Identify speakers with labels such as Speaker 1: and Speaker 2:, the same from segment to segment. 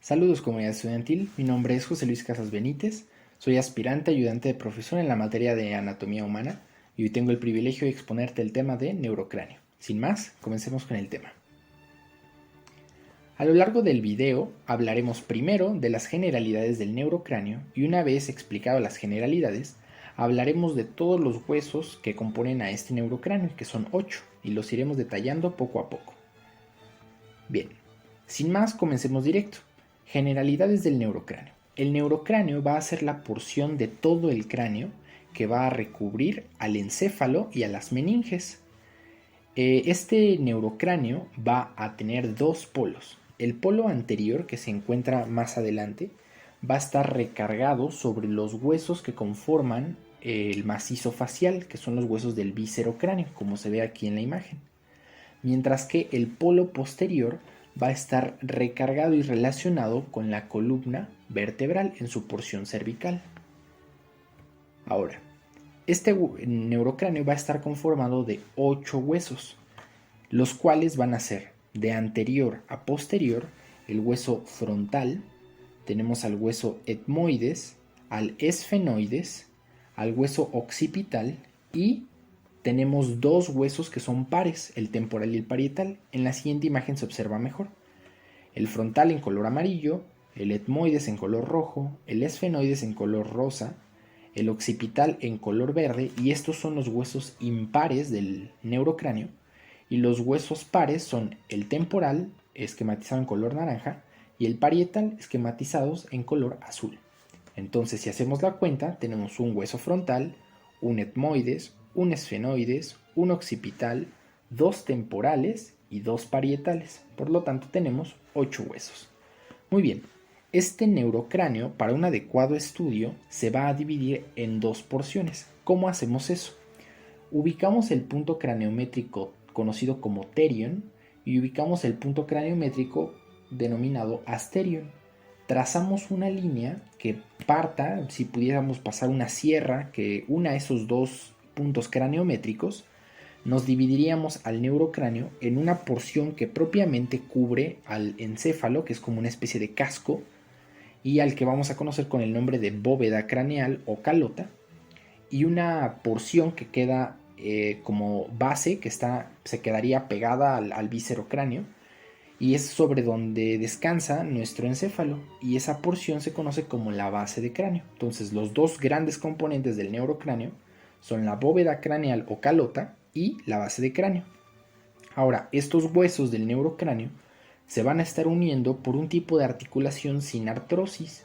Speaker 1: Saludos comunidad estudiantil, mi nombre es José Luis Casas Benítez, soy aspirante ayudante de profesor en la materia de anatomía humana y hoy tengo el privilegio de exponerte el tema de neurocráneo. Sin más, comencemos con el tema. A lo largo del video hablaremos primero de las generalidades del neurocráneo y una vez explicado las generalidades, hablaremos de todos los huesos que componen a este neurocráneo, que son 8, y los iremos detallando poco a poco. Bien, sin más, comencemos directo. Generalidades del neurocráneo. El neurocráneo va a ser la porción de todo el cráneo que va a recubrir al encéfalo y a las meninges. Este neurocráneo va a tener dos polos. El polo anterior, que se encuentra más adelante, va a estar recargado sobre los huesos que conforman el macizo facial, que son los huesos del viscerocráneo, como se ve aquí en la imagen. Mientras que el polo posterior va a estar recargado y relacionado con la columna vertebral en su porción cervical. Ahora, este neurocráneo va a estar conformado de 8 huesos, los cuales van a ser de anterior a posterior el hueso frontal, tenemos al hueso etmoides, al esfenoides, al hueso occipital y tenemos dos huesos que son pares, el temporal y el parietal. En la siguiente imagen se observa mejor. El frontal en color amarillo, el etmoides en color rojo, el esfenoides en color rosa, el occipital en color verde, y estos son los huesos impares del neurocráneo, y los huesos pares son el temporal, esquematizado en color naranja, y el parietal, esquematizados en color azul. Entonces, si hacemos la cuenta, tenemos un hueso frontal, un etmoides, un esfenoides, un occipital, dos temporales y dos parietales. Por lo tanto, tenemos 8 huesos. Muy bien, este neurocráneo, para un adecuado estudio, se va a dividir en dos porciones. ¿Cómo hacemos eso? Ubicamos el punto craneométrico conocido como terion y ubicamos el punto craneométrico denominado asterion. Trazamos una línea que parta, si pudiéramos pasar una sierra que una esos dos puntos craneométricos, nos dividiríamos al neurocráneo en una porción que propiamente cubre al encéfalo, que es como una especie de casco, y al que vamos a conocer con el nombre de bóveda craneal o calota, y una porción que queda como base, que se quedaría pegada al viscerocráneo, y es sobre donde descansa nuestro encéfalo, y esa porción se conoce como la base de cráneo. Entonces, los dos grandes componentes del neurocráneo son la bóveda craneal o calota y la base de cráneo. Ahora, estos huesos del neurocráneo se van a estar uniendo por un tipo de articulación sin artrosis,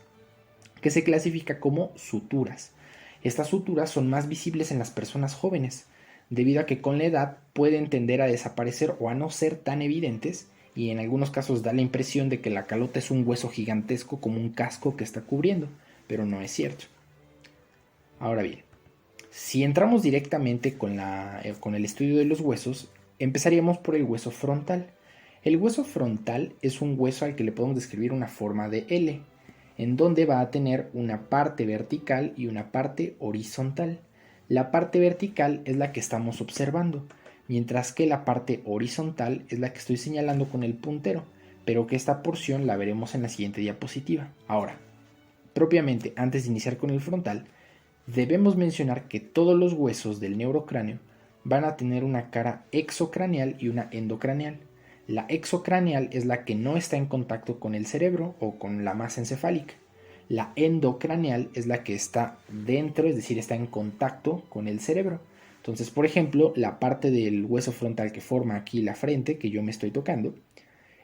Speaker 1: que se clasifica como suturas. Estas suturas son más visibles en las personas jóvenes, debido a que con la edad pueden tender a desaparecer o a no ser tan evidentes, y en algunos casos da la impresión de que la calota es un hueso gigantesco como un casco que está cubriendo, pero no es cierto. Ahora bien, si entramos directamente con el estudio de los huesos, empezaríamos por el hueso frontal. El hueso frontal es un hueso al que le podemos describir una forma de L, en donde va a tener una parte vertical y una parte horizontal. La parte vertical es la que estamos observando, mientras que la parte horizontal es la que estoy señalando con el puntero, pero que esta porción la veremos en la siguiente diapositiva. Ahora, propiamente, antes de iniciar con el frontal, debemos mencionar que todos los huesos del neurocráneo van a tener una cara exocraneal y una endocraneal. La exocraneal es la que no está en contacto con el cerebro o con la masa encefálica. La endocraneal es la que está dentro, es decir, está en contacto con el cerebro. Entonces, por ejemplo, la parte del hueso frontal que forma aquí la frente, que yo me estoy tocando,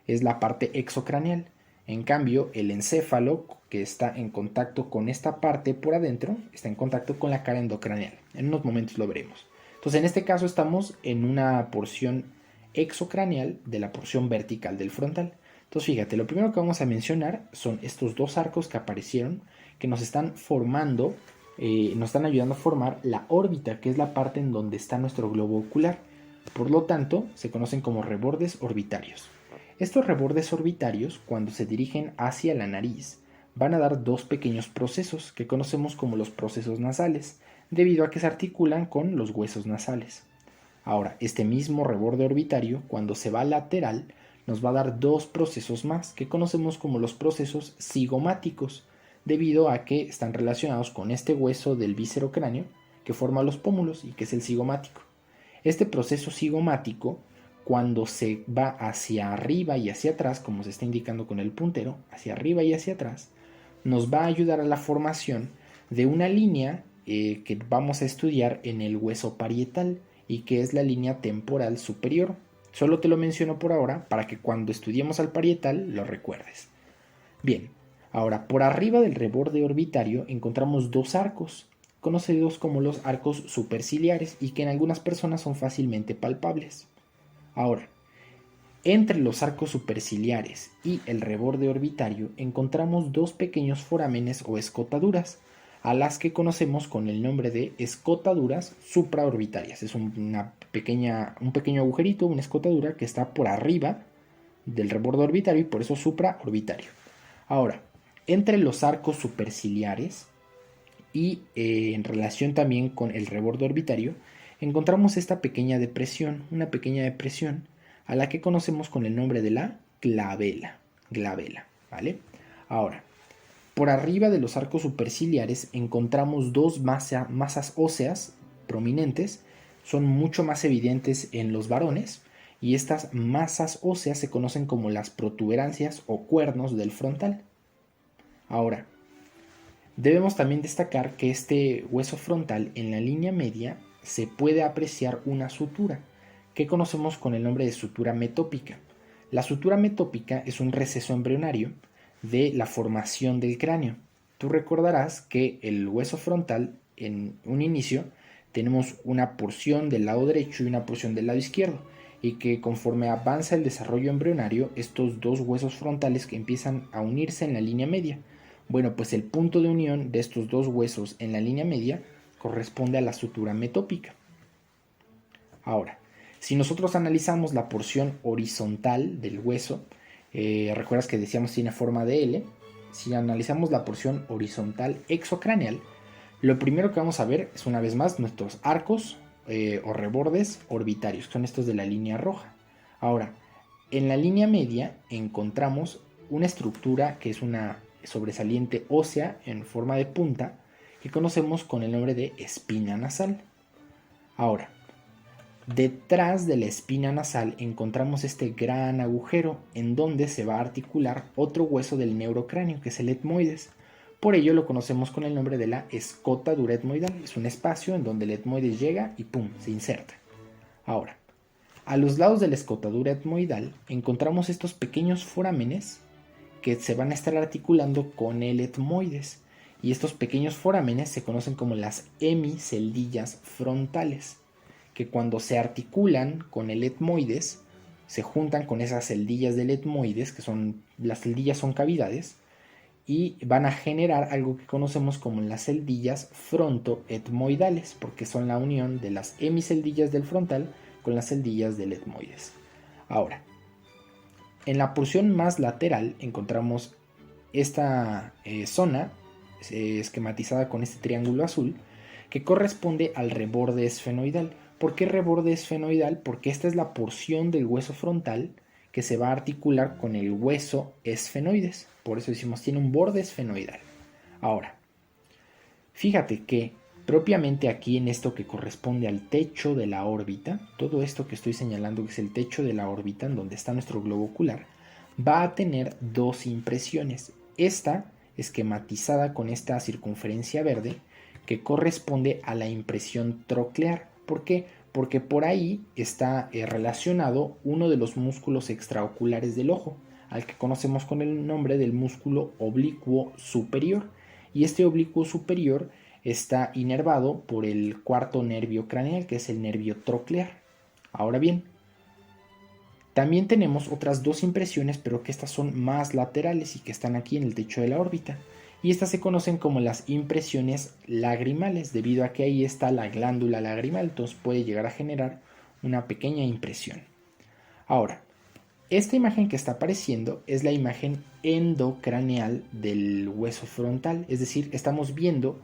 Speaker 1: es la parte exocraneal. En cambio, el encéfalo, que está en contacto con esta parte por adentro, está en contacto con la cara endocraneal. En unos momentos lo veremos. Entonces, en este caso estamos en una porción exocraneal de la porción vertical del frontal. Entonces, fíjate, lo primero que vamos a mencionar son estos dos arcos que aparecieron, que nos están formando, nos están ayudando a formar la órbita, que es la parte en donde está nuestro globo ocular. Por lo tanto, se conocen como rebordes orbitarios. Estos rebordes orbitarios, cuando se dirigen hacia la nariz, van a dar dos pequeños procesos que conocemos como los procesos nasales, debido a que se articulan con los huesos nasales. Ahora, este mismo reborde orbitario, cuando se va lateral, nos va a dar dos procesos más que conocemos como los procesos cigomáticos, debido a que están relacionados con este hueso del viscerocráneo que forma los pómulos y que es el cigomático. Este proceso cigomático, cuando se va hacia arriba y hacia atrás, como se está indicando con el puntero, hacia arriba y hacia atrás, nos va a ayudar a la formación de una línea que vamos a estudiar en el hueso parietal y que es la línea temporal superior. Solo te lo menciono por ahora para que cuando estudiemos al parietal lo recuerdes. Bien, ahora por arriba del reborde orbitario encontramos dos arcos, conocidos como los arcos superciliares y que en algunas personas son fácilmente palpables. Ahora, entre los arcos superciliares y el reborde orbitario encontramos dos pequeños forámenes o escotaduras, a las que conocemos con el nombre de escotaduras supraorbitarias. Es un pequeño agujerito, una escotadura que está por arriba del reborde orbitario y por eso supraorbitario. Ahora, entre los arcos superciliares y en relación también con el reborde orbitario, encontramos esta pequeña depresión, una pequeña depresión a la que conocemos con el nombre de la glabela, ¿vale? Ahora, por arriba de los arcos superciliares encontramos dos masas óseas prominentes, son mucho más evidentes en los varones, y estas masas óseas se conocen como las protuberancias o cuernos del frontal. Ahora, debemos también destacar que este hueso frontal en la línea media se puede apreciar una sutura, que conocemos con el nombre de sutura metópica. La sutura metópica es un receso embrionario de la formación del cráneo. Tú recordarás que el hueso frontal, en un inicio, tenemos una porción del lado derecho y una porción del lado izquierdo, y que conforme avanza el desarrollo embrionario, estos dos huesos frontales que empiezan a unirse en la línea media. Bueno, pues el punto de unión de estos dos huesos en la línea media corresponde a la sutura metópica. Ahora, si nosotros analizamos la porción horizontal del hueso, recuerdas que decíamos tiene forma de L. Si analizamos la porción horizontal exocraneal, lo primero que vamos a ver es una vez más nuestros arcos o rebordes orbitarios, que son estos de la línea roja. Ahora, en la línea media encontramos una estructura que es una sobresaliente ósea en forma de punta que conocemos con el nombre de espina nasal. Ahora, detrás de la espina nasal encontramos este gran agujero en donde se va a articular otro hueso del neurocráneo, que es el etmoides. Por ello lo conocemos con el nombre de la escotadura etmoidal. Es un espacio en donde el etmoides llega y ¡pum!, se inserta. Ahora, a los lados de la escotadura etmoidal encontramos estos pequeños forámenes que se van a estar articulando con el etmoides. Y estos pequeños forámenes se conocen como las hemiceldillas frontales, que cuando se articulan con el etmoides, se juntan con esas celdillas del etmoides, que son, las celdillas son cavidades, y van a generar algo que conocemos como las celdillas frontoetmoidales, porque son la unión de las hemiceldillas del frontal con las celdillas del etmoides. Ahora, en la porción más lateral encontramos esta zona esquematizada con este triángulo azul, que corresponde al reborde esfenoidal. ¿Por qué reborde esfenoidal? Porque esta es la porción del hueso frontal que se va a articular con el hueso esfenoides. Por eso decimos tiene un borde esfenoidal. Ahora, fíjate que propiamente aquí en esto que corresponde al techo de la órbita, todo esto que estoy señalando que es el techo de la órbita en donde está nuestro globo ocular, va a tener dos impresiones. Esta esquematizada con esta circunferencia verde que corresponde a la impresión troclear. ¿Por qué? Porque por ahí está relacionado uno de los músculos extraoculares del ojo, al que conocemos con el nombre del músculo oblicuo superior. Y este oblicuo superior está inervado por el cuarto nervio craneal, que es el nervio troclear. Ahora bien, también tenemos otras dos impresiones, pero que estas son más laterales y que están aquí en el techo de la órbita. Y estas se conocen como las impresiones lagrimales, debido a que ahí está la glándula lagrimal, entonces puede llegar a generar una pequeña impresión. Ahora, esta imagen que está apareciendo es la imagen endocraneal del hueso frontal, es decir, estamos viendo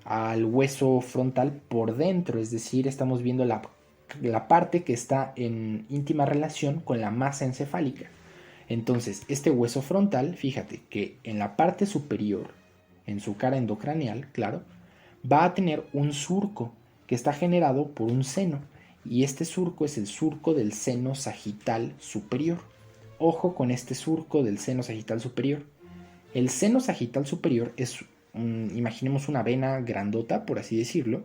Speaker 1: al hueso frontal por dentro, es decir, estamos viendo la parte que está en íntima relación con la masa encefálica. Entonces, este hueso frontal, fíjate que en la parte superior, en su cara endocraneal, claro, va a tener un surco que está generado por un seno, y este surco es el surco del seno sagital superior. Ojo con este surco del seno sagital superior. El seno sagital superior es, imaginemos una vena grandota, por así decirlo,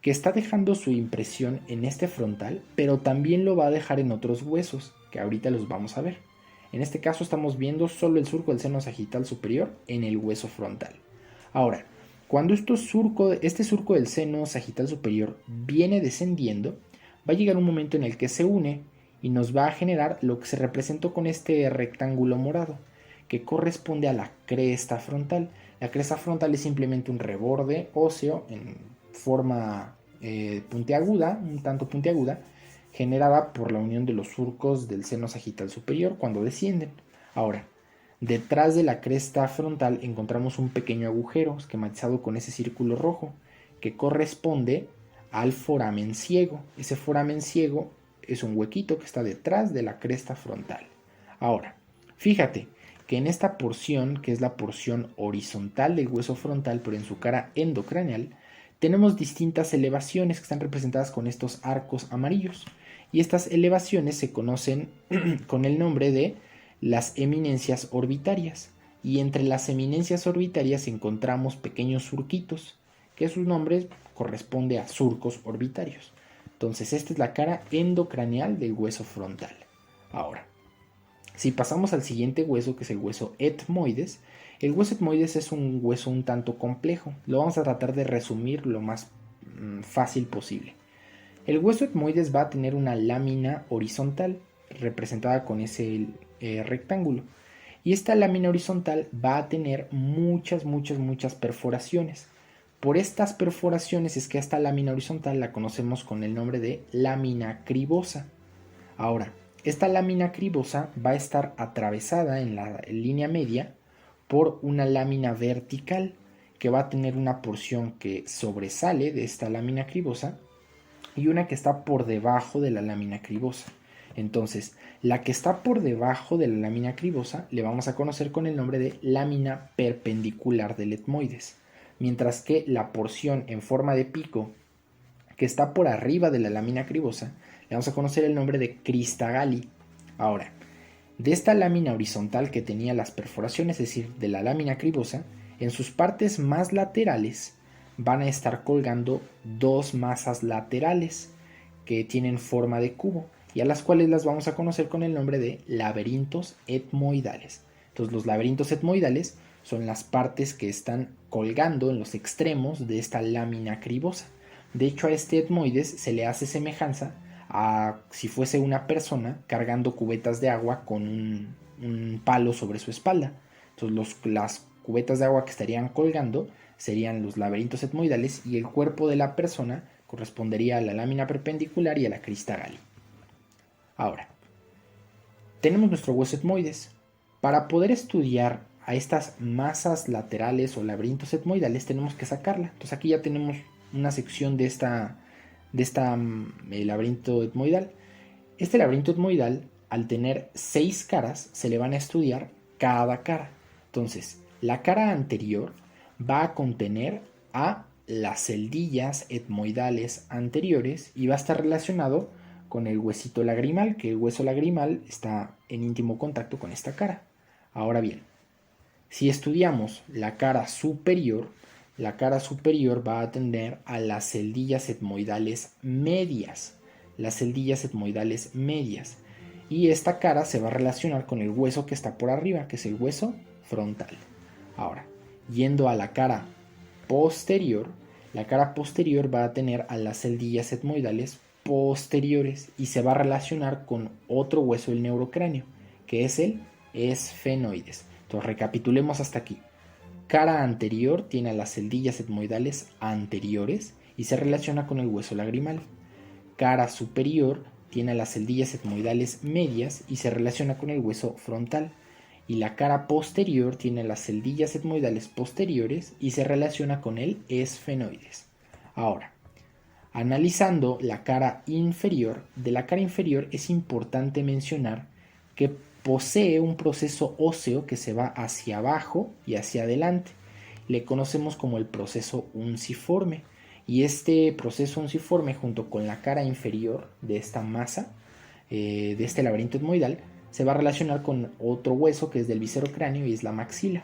Speaker 1: que está dejando su impresión en este frontal, pero también lo va a dejar en otros huesos, que ahorita los vamos a ver. En este caso estamos viendo solo el surco del seno sagital superior en el hueso frontal. Ahora, cuando este surco del seno sagital superior viene descendiendo, va a llegar un momento en el que se une y nos va a generar lo que se representó con este rectángulo morado, que corresponde a la cresta frontal. La cresta frontal es simplemente un reborde óseo en forma puntiaguda, un tanto puntiaguda, generada por la unión de los surcos del seno sagital superior cuando descienden. Ahora, detrás de la cresta frontal encontramos un pequeño agujero esquematizado con ese círculo rojo que corresponde al foramen ciego. Ese foramen ciego es un huequito que está detrás de la cresta frontal. Ahora, fíjate que en esta porción, que es la porción horizontal del hueso frontal, pero en su cara endocraneal, tenemos distintas elevaciones que están representadas con estos arcos amarillos. Y estas elevaciones se conocen con el nombre de las eminencias orbitarias. Y entre las eminencias orbitarias encontramos pequeños surquitos, que su nombre corresponde a surcos orbitarios. Entonces, esta es la cara endocraneal del hueso frontal. Ahora, si pasamos al siguiente hueso, que es el hueso etmoides, el hueso etmoides es un hueso un tanto complejo. Lo vamos a tratar de resumir lo más fácil posible. El hueso etmoides va a tener una lámina horizontal representada con ese rectángulo. Y esta lámina horizontal va a tener muchas perforaciones. Por estas perforaciones es que esta lámina horizontal la conocemos con el nombre de lámina cribosa. Ahora, esta lámina cribosa va a estar atravesada en la línea media por una lámina vertical que va a tener una porción que sobresale de esta lámina cribosa y una que está por debajo de la lámina cribosa. Entonces, la que está por debajo de la lámina cribosa le vamos a conocer con el nombre de lámina perpendicular del etmoides, mientras que la porción en forma de pico que está por arriba de la lámina cribosa le vamos a conocer el nombre de crista galli. Ahora, de esta lámina horizontal que tenía las perforaciones, es decir, de la lámina cribosa, en sus partes más laterales van a estar colgando dos masas laterales que tienen forma de cubo y a las cuales las vamos a conocer con el nombre de laberintos etmoidales. Entonces, los laberintos etmoidales son las partes que están colgando en los extremos de esta lámina cribosa. De hecho, a este etmoides se le hace semejanza a si fuese una persona cargando cubetas de agua con un palo sobre su espalda. Entonces, las cubetas de agua que estarían colgando serían los laberintos etmoidales y el cuerpo de la persona correspondería a la lámina perpendicular y a la crista galli. Ahora, tenemos nuestro hueso etmoides. Para poder estudiar a estas masas laterales o laberintos etmoidales tenemos que sacarla. Entonces aquí ya tenemos una sección de esta laberinto etmoidal. Este laberinto etmoidal, al tener 6 caras, se le van a estudiar cada cara. Entonces, la cara anterior va a contener a las celdillas etmoidales anteriores y va a estar relacionado con el huesito lagrimal, que el hueso lagrimal está en íntimo contacto con esta cara. Ahora bien, si estudiamos la cara superior va a atender a las celdillas etmoidales medias. Las celdillas etmoidales medias. Y esta cara se va a relacionar con el hueso que está por arriba, que es el hueso frontal. Ahora, yendo a la cara posterior va a tener a las celdillas etmoidales posteriores y se va a relacionar con otro hueso del neurocráneo, que es el esfenoides. Entonces, recapitulemos hasta aquí. Cara anterior tiene a las celdillas etmoidales anteriores y se relaciona con el hueso lagrimal. Cara superior tiene a las celdillas etmoidales medias y se relaciona con el hueso frontal. Y la cara posterior tiene las celdillas etmoidales posteriores y se relaciona con el esfenoides. Ahora, analizando la cara inferior, de la cara inferior es importante mencionar que posee un proceso óseo que se va hacia abajo y hacia adelante. Le conocemos como el proceso unciforme. Y este proceso unciforme, junto con la cara inferior de esta masa, de este laberinto etmoidal, se va a relacionar con otro hueso que es del viscerocráneo y es la maxila.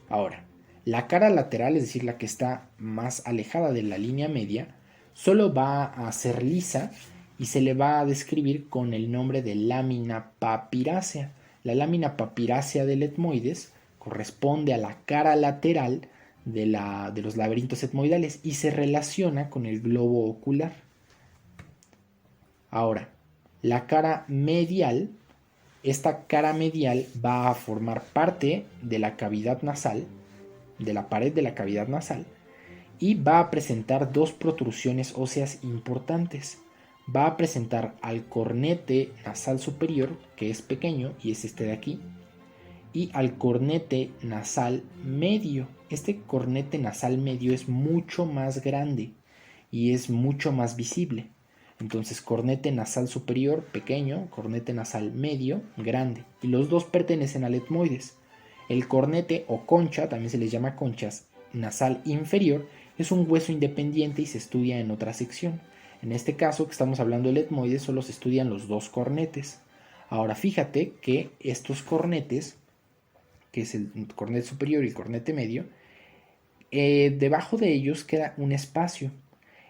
Speaker 1: Ahora, la cara lateral, es decir, la que está más alejada de la línea media, solo va a ser lisa y se le va a describir con el nombre de lámina papirácea. La lámina papirácea del etmoides corresponde a la cara lateral de los laberintos etmoidales y se relaciona con el globo ocular. Ahora, la cara medial, esta cara medial va a formar parte de la cavidad nasal, de la pared de la cavidad nasal, y va a presentar dos protrusiones óseas importantes. Va a presentar al cornete nasal superior, que es pequeño y es este de aquí, y al cornete nasal medio. Este cornete nasal medio es mucho más grande y es mucho más visible. Entonces, cornete nasal superior pequeño, cornete nasal medio grande, y los dos pertenecen al etmoides. El cornete o concha, también se les llama conchas, nasal inferior, es un hueso independiente y se estudia en otra sección. En este caso, que estamos hablando del etmoides, solo se estudian los dos cornetes. Ahora, fíjate que estos cornetes, que es el cornete superior y el cornete medio, debajo de ellos queda un espacio.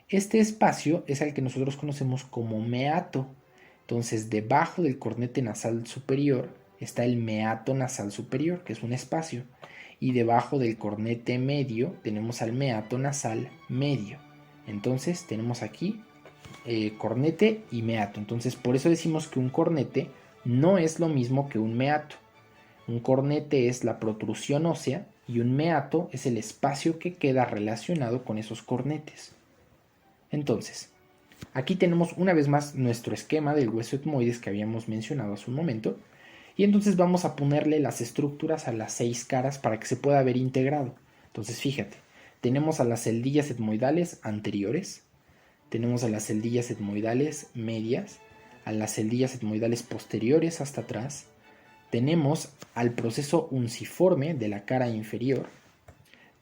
Speaker 1: Este espacio es el que nosotros conocemos como meato. Entonces, debajo del cornete nasal superior está el meato nasal superior, que es un espacio. Y debajo del cornete medio tenemos al meato nasal medio. Entonces, tenemos aquí cornete y meato. Entonces, por eso decimos que un cornete no es lo mismo que un meato. Un cornete es la protrusión ósea y un meato es el espacio que queda relacionado con esos cornetes. Entonces, aquí tenemos una vez más nuestro esquema del hueso etmoides que habíamos mencionado hace un momento. Y entonces vamos a ponerle las estructuras a las 6 caras para que se pueda ver integrado. Entonces, fíjate, tenemos a las celdillas etmoidales anteriores, tenemos a las celdillas etmoidales medias, a las celdillas etmoidales posteriores hasta atrás, tenemos al proceso unciforme de la cara inferior,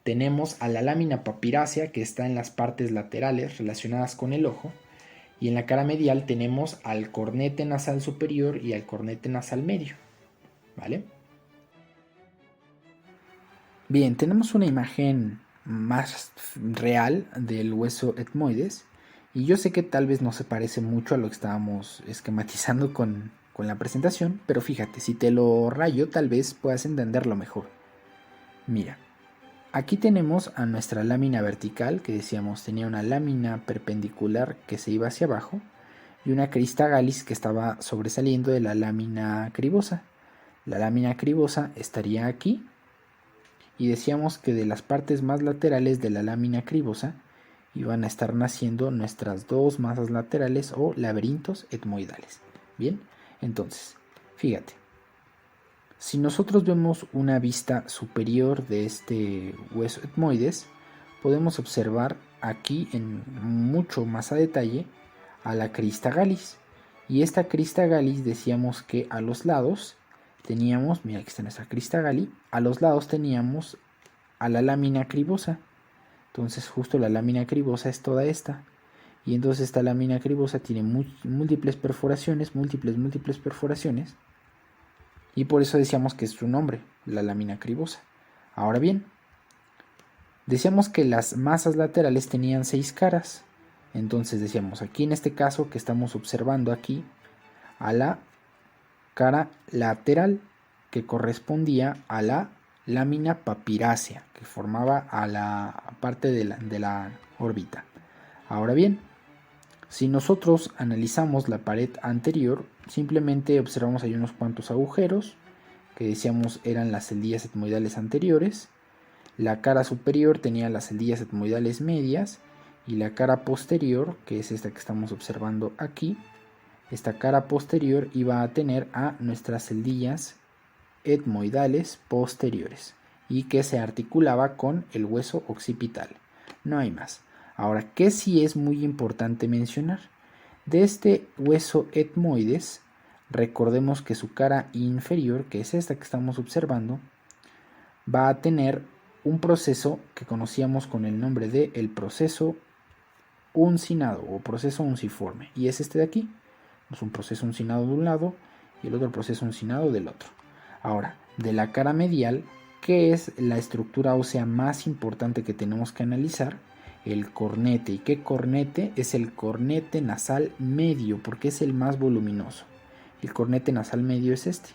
Speaker 1: tenemos a la lámina papirácea que está en las partes laterales relacionadas con el ojo, y en la cara medial tenemos al cornete nasal superior y al cornete nasal medio. ¿Vale? Bien, tenemos una imagen más real del hueso etmoides, y yo sé que tal vez no se parece mucho a lo que estábamos esquematizando con la presentación, pero fíjate, si te lo rayo tal vez puedas entenderlo mejor. Mira, aquí tenemos a nuestra lámina vertical, que decíamos tenía una lámina perpendicular que se iba hacia abajo y una crista gallis que estaba sobresaliendo de la lámina cribosa. La lámina cribosa estaría aquí y decíamos que de las partes más laterales de la lámina cribosa iban a estar naciendo nuestras dos masas laterales o laberintos etmoidales. Bien, entonces, fíjate, si nosotros vemos una vista superior de este hueso etmoides, podemos observar aquí en mucho más a detalle a la crista gallis. Y esta crista gallis decíamos que a los lados teníamos, mira aquí está nuestra crista galli, a los lados teníamos a la lámina cribosa. Entonces justo la lámina cribosa es toda esta. Y entonces esta lámina cribosa tiene múltiples perforaciones, múltiples perforaciones. Y por eso decíamos que es su nombre, la lámina cribosa. Ahora bien, decíamos que las masas laterales tenían 6 caras. Entonces decíamos aquí en este caso que estamos observando aquí a la cara lateral que correspondía a la lámina papirácea que formaba a la parte de la órbita. Ahora bien, si nosotros analizamos la pared anterior, simplemente observamos ahí unos cuantos agujeros que decíamos eran las celdillas etmoidales anteriores. La cara superior tenía las celdillas etmoidales medias y la cara posterior, que es esta que estamos observando aquí, esta cara posterior iba a tener a nuestras celdillas etmoidales posteriores y que se articulaba con el hueso occipital. No hay más. Ahora, ¿qué sí es muy importante mencionar? De este hueso etmoides recordemos que su cara inferior, que es esta que estamos observando, va a tener un proceso que conocíamos con el nombre de el proceso uncinado o proceso unciforme, y es este de aquí. Es un proceso uncinado de un lado y el otro proceso uncinado del otro. Ahora, de la cara medial, ¿qué es la estructura ósea más importante que tenemos que analizar? El cornete. ¿Y qué cornete? Es el cornete nasal medio, porque es el más voluminoso. El cornete nasal medio es este.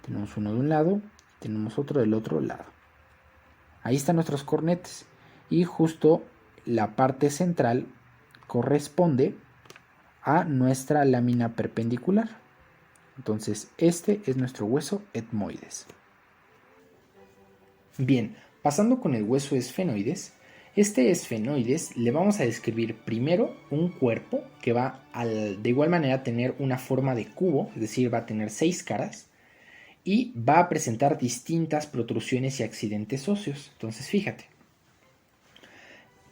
Speaker 1: Tenemos uno de un lado, tenemos otro del otro lado. Ahí están nuestros cornetes. Y justo la parte central corresponde a nuestra lámina perpendicular. Entonces este es nuestro hueso etmoides. Bien, pasando con el hueso esfenoides, este esfenoides le vamos a describir primero un cuerpo que va de igual manera a tener una forma de cubo, es decir, va a tener 6 caras y va a presentar distintas protrusiones y accidentes óseos. Entonces fíjate,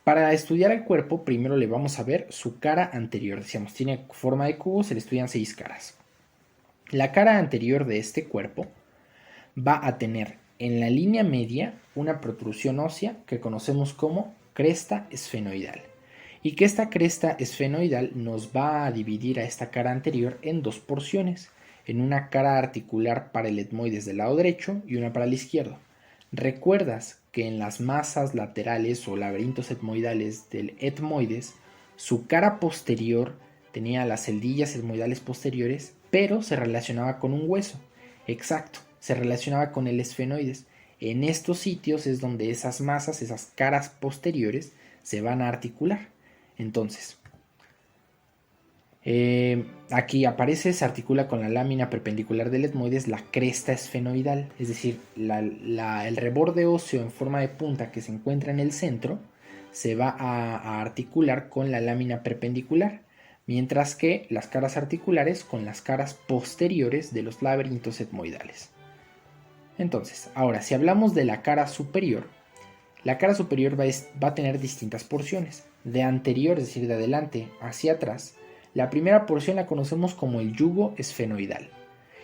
Speaker 1: para estudiar el cuerpo primero le vamos a ver su cara anterior. Decíamos, tiene forma de cubo, se le estudian 6 caras. La cara anterior de este cuerpo va a tener en la línea media una protrusión ósea que conocemos como cresta esfenoidal, y que esta cresta esfenoidal nos va a dividir a esta cara anterior en 2 porciones, en una cara articular para el etmoides del lado derecho y una para el izquierdo. ¿Recuerdas que en las masas laterales o laberintos etmoidales del etmoides, su cara posterior tenía las celdillas etmoidales posteriores, pero se relacionaba con un hueso? Exacto, se relacionaba con el esfenoides. En estos sitios es donde esas masas, esas caras posteriores, se van a articular. Entonces, aquí aparece, se articula con la lámina perpendicular del etmoides la cresta esfenoidal, es decir, el reborde óseo en forma de punta que se encuentra en el centro se va a articular con la lámina perpendicular, mientras que las caras articulares con las caras posteriores de los laberintos etmoidales. Entonces, ahora, si hablamos de la cara superior va a tener distintas porciones. De anterior, es decir, de adelante hacia atrás, la primera porción la conocemos como el yugo esfenoidal.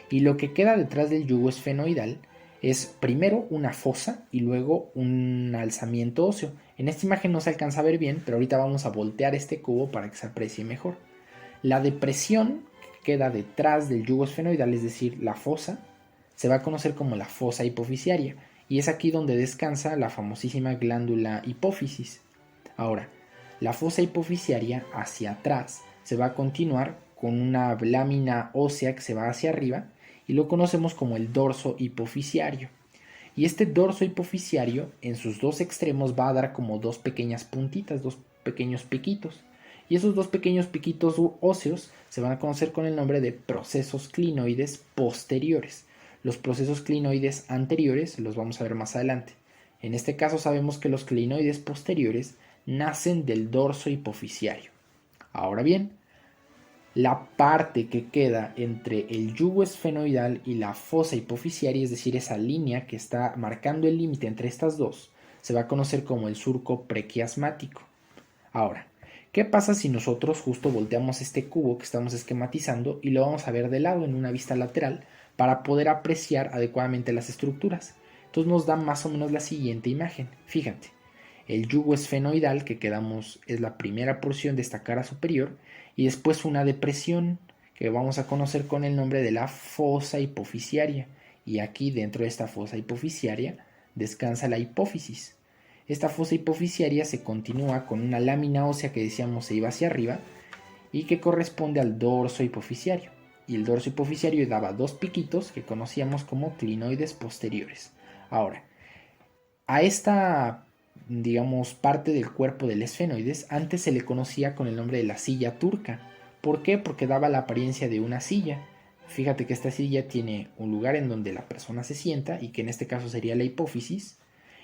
Speaker 1: Y lo que queda detrás del yugo esfenoidal es primero una fosa y luego un alzamiento óseo. En esta imagen no se alcanza a ver bien, pero ahorita vamos a voltear este cubo para que se aprecie mejor. La depresión que queda detrás del yugo esfenoidal, es decir, la fosa, se va a conocer como la fosa hipofisiaria, y es aquí donde descansa la famosísima glándula hipófisis. Ahora, la fosa hipofisiaria hacia atrás se va a continuar con una lámina ósea que se va hacia arriba y lo conocemos como el dorso hipofisiario. Y este dorso hipofisiario en sus dos extremos va a dar como dos pequeñas puntitas, dos pequeños piquitos. Y esos dos pequeños piquitos óseos se van a conocer con el nombre de procesos clinoides posteriores. Los procesos clinoides anteriores los vamos a ver más adelante. En este caso sabemos que los clinoides posteriores nacen del dorso hipofisiario. Ahora bien, la parte que queda entre el yugo esfenoidal y la fosa hipofisiaria, es decir, esa línea que está marcando el límite entre estas dos, se va a conocer como el surco prequiasmático. Ahora, ¿qué pasa si nosotros justo volteamos este cubo que estamos esquematizando y lo vamos a ver de lado en una vista lateral para poder apreciar adecuadamente las estructuras? Entonces nos da más o menos la siguiente imagen. Fíjate, el yugo esfenoidal que quedamos es la primera porción de esta cara superior y después una depresión que vamos a conocer con el nombre de la fosa hipofisiaria, y aquí dentro de esta fosa hipofisiaria descansa la hipófisis. Esta fosa hipofisiaria se continúa con una lámina ósea que decíamos se iba hacia arriba y que corresponde al dorso hipofisiario. Y el dorso hipofisiario daba dos piquitos que conocíamos como clinoides posteriores. Ahora, a esta, digamos, parte del cuerpo del esfenoides antes se le conocía con el nombre de la silla turca. ¿Por qué? Porque daba la apariencia de una silla. Fíjate que esta silla tiene un lugar en donde la persona se sienta y que en este caso sería la hipófisis,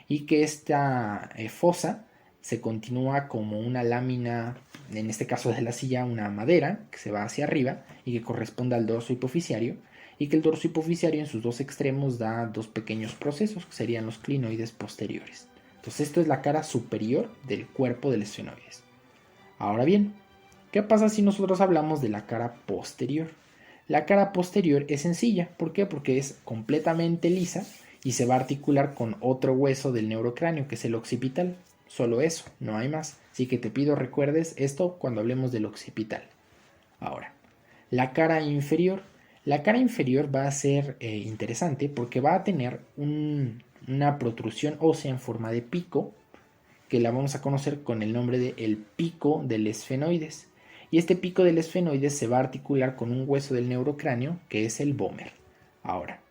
Speaker 1: y que esta fosa se continúa como una lámina, en este caso de la silla, una madera que se va hacia arriba y que corresponde al dorso hipofisiario, y que el dorso hipofisiario en sus dos extremos da dos pequeños procesos que serían los clinoides posteriores. Entonces esto es la cara superior del cuerpo del esfenoides. Ahora bien, ¿qué pasa si nosotros hablamos de la cara posterior? La cara posterior es sencilla. ¿Por qué? Porque es completamente lisa y se va a articular con otro hueso del neurocráneo, que es el occipital. Solo eso, no hay más. Así que te pido recuerdes esto cuando hablemos del occipital. Ahora, la cara inferior. La cara inferior va a ser interesante porque va a tener una protrusión ósea en forma de pico, que la vamos a conocer con el nombre de el pico del esfenoides. Y este pico del esfenoides se va a articular con un hueso del neurocráneo, que es el vómer. Ahora,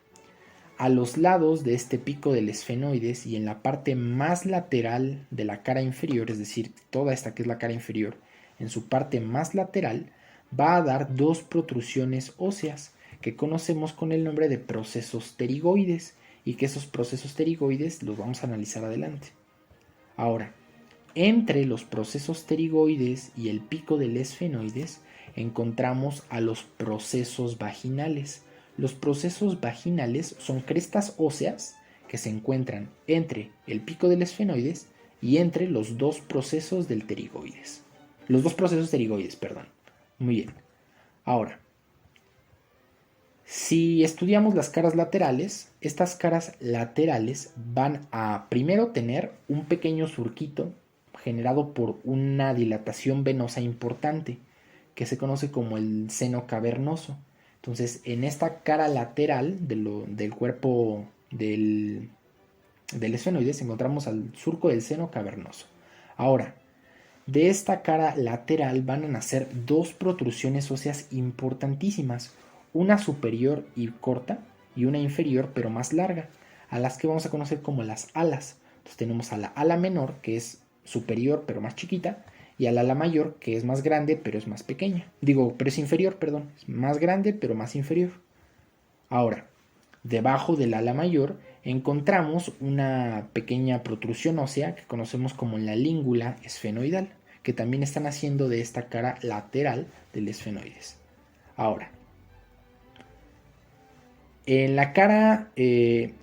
Speaker 1: a los lados de este pico del esfenoides y en la parte más lateral de la cara inferior, es decir, toda esta que es la cara inferior, en su parte más lateral va a dar dos protrusiones óseas que conocemos con el nombre de procesos pterigoides, y que esos procesos pterigoides los vamos a analizar adelante. Ahora, entre los procesos pterigoides y el pico del esfenoides encontramos a los procesos vaginales. Los procesos vaginales son crestas óseas que se encuentran entre el pico del esfenoides y entre los dos procesos del pterigoides. Los dos procesos pterigoides, perdón. Muy bien. Ahora, si estudiamos las caras laterales, estas caras laterales van a primero tener un pequeño surquito generado por una dilatación venosa importante, que se conoce como el seno cavernoso. Entonces, en esta cara lateral del cuerpo del esfenoides encontramos al surco del seno cavernoso. Ahora, de esta cara lateral van a nacer dos protrusiones óseas importantísimas, una superior y corta y una inferior pero más larga, a las que vamos a conocer como las alas. Entonces tenemos a la ala menor, que es superior pero más chiquita, y al ala mayor, que es más grande pero es más pequeña. Pero es inferior, perdón, es más grande pero más inferior. Ahora, debajo del ala mayor encontramos una pequeña protrusión ósea que conocemos como la língula esfenoidal, que también está naciendo de esta cara lateral del esfenoides. Ahora, en la cara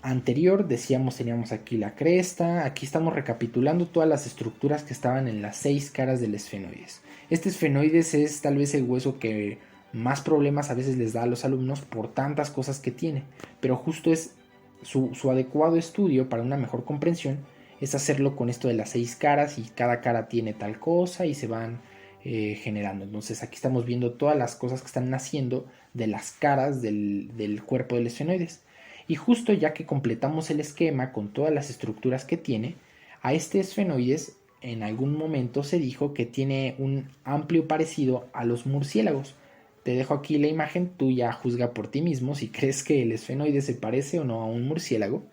Speaker 1: anterior decíamos teníamos aquí la cresta. Aquí estamos recapitulando todas las estructuras que estaban en las 6 caras del esfenoides. Este esfenoides es tal vez el hueso que más problemas a veces les da a los alumnos por tantas cosas que tiene, pero justo es su adecuado estudio para una mejor comprensión es hacerlo con esto de las 6 caras, y cada cara tiene tal cosa y se van generando. Entonces aquí estamos viendo todas las cosas que están naciendo de las caras del cuerpo del esfenoides. Y justo ya que completamos el esquema con todas las estructuras que tiene, a este esfenoides en algún momento se dijo que tiene un amplio parecido a los murciélagos. Te dejo aquí la imagen, tú ya juzga por ti mismo si crees que el esfenoide se parece o no a un murciélago,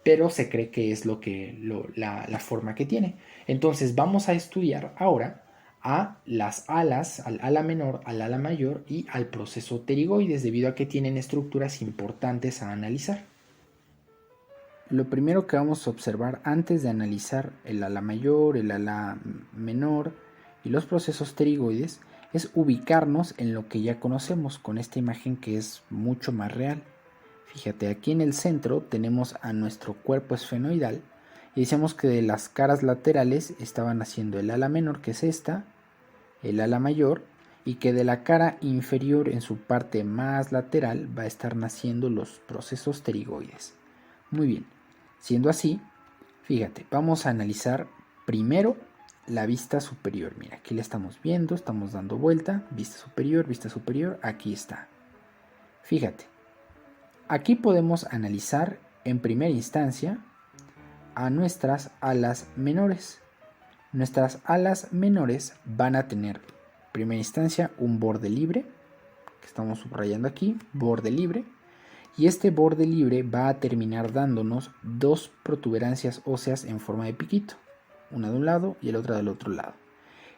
Speaker 1: pero se cree que es la forma que tiene. Entonces vamos a estudiar ahora a las alas, al ala menor, al ala mayor y al proceso pterigoides, debido a que tienen estructuras importantes a analizar. Lo primero que vamos a observar antes de analizar el ala mayor, el ala menor y los procesos pterigoides es ubicarnos en lo que ya conocemos con esta imagen, que es mucho más real. Fíjate, aquí en el centro tenemos a nuestro cuerpo esfenoidal y decíamos que de las caras laterales estaban haciendo el ala menor, que es esta, el ala mayor, y que de la cara inferior en su parte más lateral va a estar naciendo los procesos pterigoides. Muy bien, siendo así, fíjate, vamos a analizar primero la vista superior. Mira, aquí la estamos viendo, estamos dando vuelta, vista superior, aquí está. Fíjate, aquí podemos analizar en primera instancia a nuestras alas menores. Nuestras alas menores van a tener en primera instancia un borde libre, que estamos subrayando aquí, borde libre, y este borde libre va a terminar dándonos dos protuberancias óseas en forma de piquito, una de un lado y la otra del otro lado.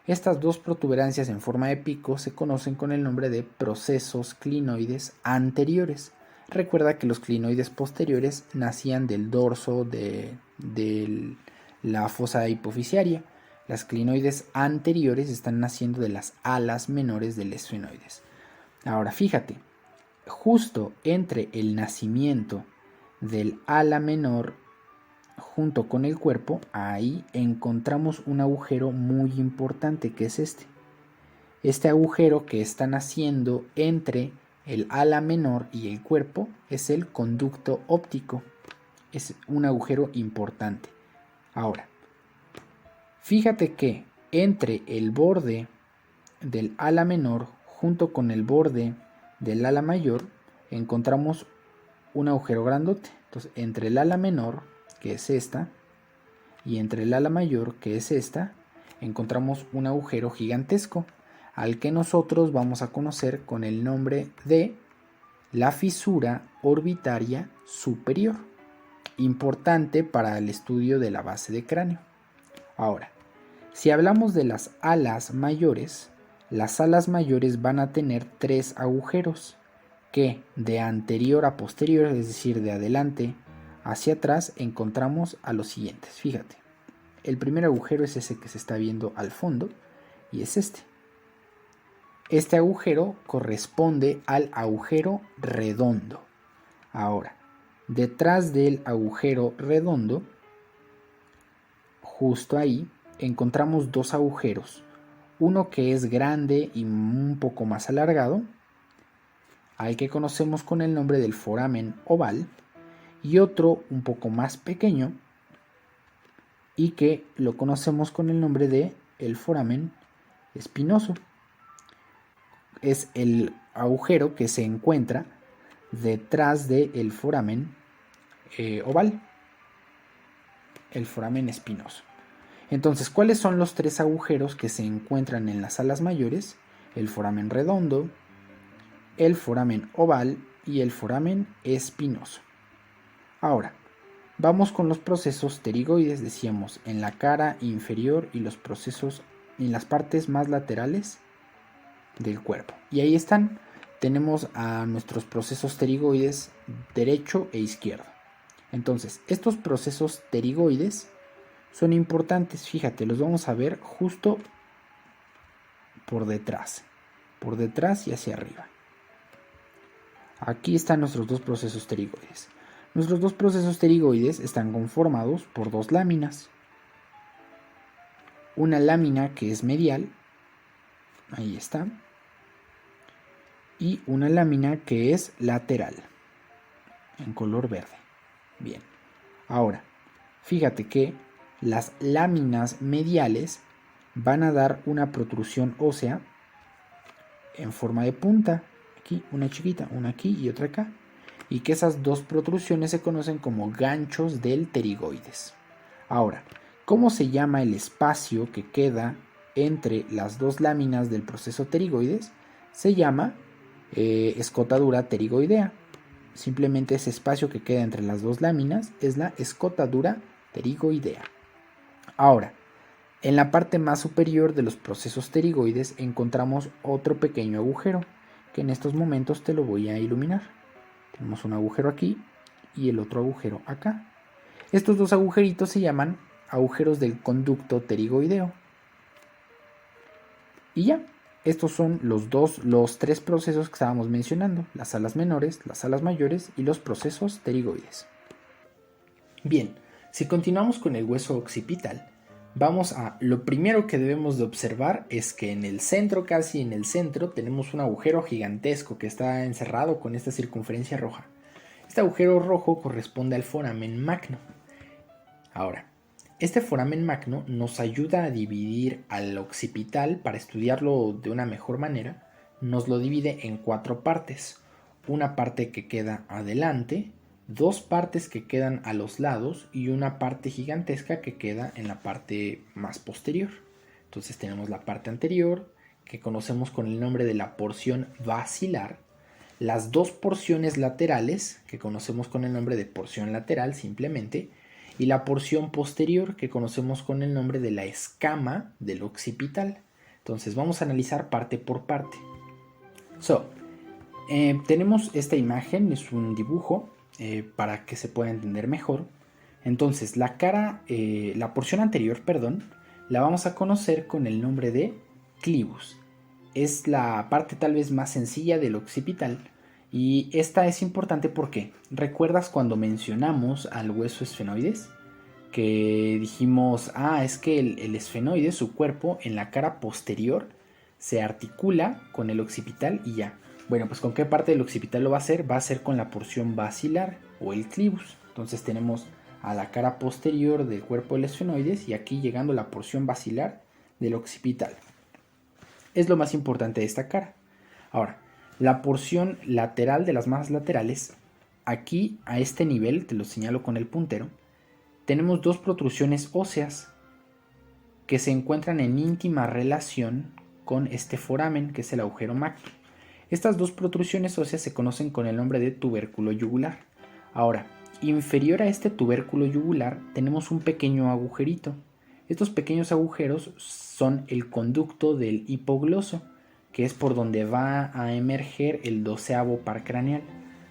Speaker 1: Estas dos protuberancias en forma de pico se conocen con el nombre de procesos clinoides anteriores. Recuerda que los clinoides posteriores nacían del dorso de la fosa hipofisiaria. Las clinoides anteriores están naciendo de las alas menores del esfenoides. Ahora fíjate, justo entre el nacimiento del ala menor junto con el cuerpo, ahí encontramos un agujero muy importante, que es este agujero que está naciendo entre el ala menor y el cuerpo es el conducto óptico. Es un agujero importante. Ahora, fíjate que entre el borde del ala menor junto con el borde del ala mayor encontramos un agujero grandote. Entonces, entre el ala menor, que es esta, y entre el ala mayor, que es esta, encontramos un agujero gigantesco, al que nosotros vamos a conocer con el nombre de la fisura orbitaria superior, importante para el estudio de la base de cráneo. Ahora, si hablamos de las alas mayores van a tener 3 agujeros, que de anterior a posterior, es decir, de adelante hacia atrás, encontramos a los siguientes. Fíjate, el primer agujero es ese que se está viendo al fondo, y es este. Este agujero corresponde al agujero redondo. Ahora, detrás del agujero redondo, justo ahí, encontramos 2 agujeros. Uno que es grande y un poco más alargado, al que conocemos con el nombre del foramen oval, y otro un poco más pequeño y que lo conocemos con el nombre de el foramen espinoso. Es el agujero que se encuentra detrás del foramen oval, el foramen espinoso. Entonces, ¿cuáles son los 3 agujeros que se encuentran en las alas mayores? El foramen redondo, el foramen oval y el foramen espinoso. Ahora, vamos con los procesos pterigoides, decíamos, en la cara inferior y los procesos en las partes más laterales del cuerpo. Y ahí están, tenemos a nuestros procesos pterigoides derecho e izquierdo. Entonces, estos procesos pterigoides son importantes, fíjate, los vamos a ver justo por detrás y hacia arriba. Aquí están nuestros 2 procesos pterigoides. Nuestros 2 procesos pterigoides están conformados por 2 láminas. Una lámina que es medial, ahí está, y una lámina que es lateral, en color verde. Bien, ahora, fíjate que las láminas mediales van a dar una protrusión ósea en forma de punta. Aquí una chiquita, una aquí y otra acá. Y que esas 2 protrusiones se conocen como ganchos del pterigoides. Ahora, ¿cómo se llama el espacio que queda entre las 2 láminas del proceso pterigoides? Se llama escotadura pterigoidea. Simplemente ese espacio que queda entre las 2 láminas es la escotadura pterigoidea. Ahora, en la parte más superior de los procesos pterigoides encontramos otro pequeño agujero, que en estos momentos te lo voy a iluminar. Tenemos un agujero aquí y el otro agujero acá. Estos 2 agujeritos se llaman agujeros del conducto pterigoideo. Y ya, estos son los 3 procesos que estábamos mencionando: las alas menores, las alas mayores y los procesos pterigoides. Bien, si continuamos con el hueso occipital, lo primero que debemos de observar es que en el centro, casi en el centro, tenemos un agujero gigantesco que está encerrado con esta circunferencia roja. Este agujero rojo corresponde al foramen magno. Ahora, este foramen magno nos ayuda a dividir al occipital. Para estudiarlo de una mejor manera, nos lo divide en 4 partes. Una parte que queda adelante, 2 partes que quedan a los lados y una parte gigantesca que queda en la parte más posterior. Entonces tenemos la parte anterior, que conocemos con el nombre de la porción basilar, las 2 porciones laterales, que conocemos con el nombre de porción lateral simplemente, y la porción posterior, que conocemos con el nombre de la escama del occipital. Entonces vamos a analizar parte por parte. Tenemos esta imagen, es un dibujo para que se pueda entender mejor. Entonces la porción anterior, la vamos a conocer con el nombre de clivus. Es la parte tal vez más sencilla del occipital, y esta es importante porque ¿recuerdas cuando mencionamos al hueso esfenoides? Que dijimos, es que el esfenoide, su cuerpo en la cara posterior, se articula con el occipital y ya. Bueno, pues ¿con qué parte del occipital lo va a hacer? Va a ser con la porción basilar o el clivus. Entonces tenemos a la cara posterior del cuerpo del esfenoides y aquí llegando la porción basilar del occipital. Es lo más importante de esta cara. Ahora, la porción lateral de las masas laterales, aquí a este nivel, te lo señalo con el puntero, tenemos dos protrusiones óseas que se encuentran en íntima relación con este foramen, que es el agujero magno. Estas dos protrusiones óseas se conocen con el nombre de tubérculo yugular. Ahora, inferior a este tubérculo yugular tenemos un pequeño agujerito. Estos pequeños agujeros son el conducto del hipogloso, que es por donde va a emerger el 12º par craneal.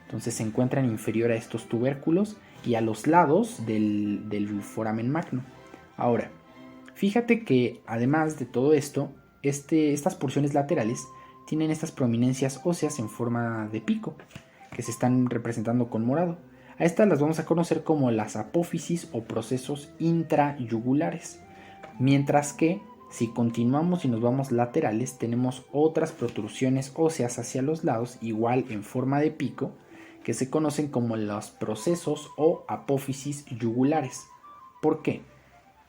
Speaker 1: Entonces se encuentran inferior a estos tubérculos y a los lados del foramen magno. Ahora, fíjate que además de todo esto, estas porciones laterales tienen estas prominencias óseas en forma de pico, que se están representando con morado. A estas las vamos a conocer como las apófisis o procesos intrayugulares. Mientras que, si continuamos y nos vamos laterales, tenemos otras protrusiones óseas hacia los lados, igual en forma de pico, que se conocen como los procesos o apófisis yugulares. ¿Por qué?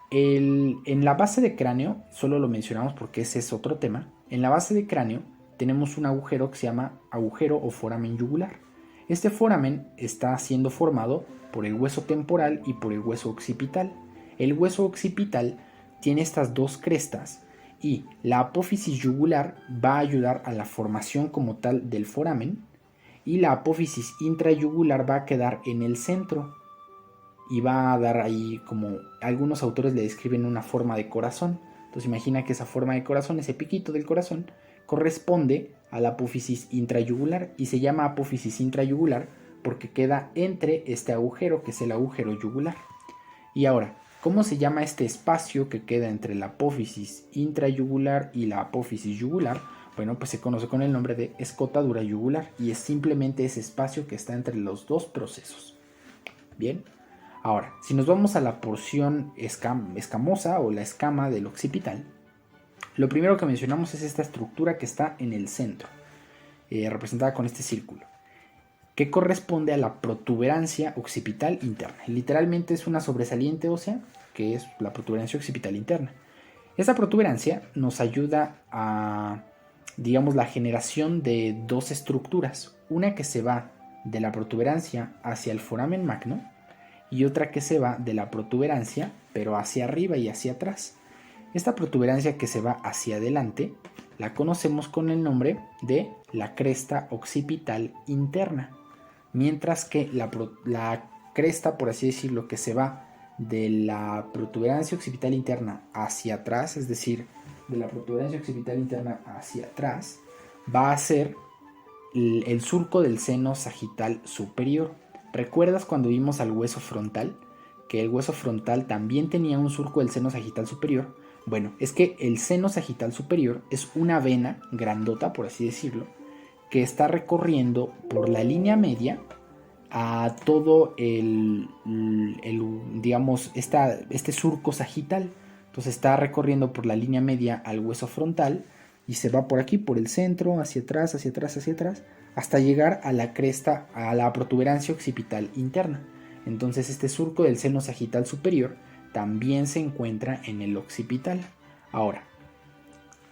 Speaker 1: En la base de cráneo, solo lo mencionamos porque ese es otro tema, en la base de cráneo tenemos un agujero que se llama agujero o foramen yugular. Este foramen está siendo formado por el hueso temporal y por el hueso occipital. El hueso occipital tiene estas dos crestas y la apófisis yugular va a ayudar a la formación como tal del foramen y la apófisis intrayugular va a quedar en el centro y va a dar ahí, como algunos autores le describen, una forma de corazón. Entonces imagina que esa forma de corazón, ese piquito del corazón, corresponde a la apófisis intrayugular y se llama apófisis intrayugular porque queda entre este agujero, que es el agujero yugular. Y ahora, ¿cómo se llama este espacio que queda entre la apófisis intrayugular y la apófisis yugular? Bueno, pues se conoce con el nombre de escotadura yugular y es simplemente ese espacio que está entre los dos procesos. Bien, ahora, si nos vamos a la porción escamosa o la escama del occipital, lo primero que mencionamos es esta estructura que está en el centro, representada con este círculo, que corresponde a la protuberancia occipital interna. Literalmente es una sobresaliente ósea, que es la protuberancia occipital interna. Esta protuberancia nos ayuda a, digamos, la generación de dos estructuras, una que se va de la protuberancia hacia el foramen magno y otra que se va de la protuberancia pero hacia arriba y hacia atrás. Esta protuberancia que se va hacia adelante la conocemos con el nombre de la cresta occipital interna, mientras que la cresta, por así decirlo, que se va de la protuberancia occipital interna hacia atrás, es decir, de la protuberancia occipital interna hacia atrás, va a ser el surco del seno sagital superior. ¿Recuerdas cuando vimos al hueso frontal? Que el hueso frontal también tenía un surco del seno sagital superior. Bueno, es que el seno sagital superior es una vena grandota, por así decirlo, que está recorriendo por la línea media a todo digamos, este surco sagital. Entonces está recorriendo por la línea media al hueso frontal y se va por aquí, por el centro, hacia atrás, hacia atrás, hacia atrás, hasta llegar a la cresta, a la protuberancia occipital interna. Entonces este surco del seno sagital superior también se encuentra en el occipital. Ahora,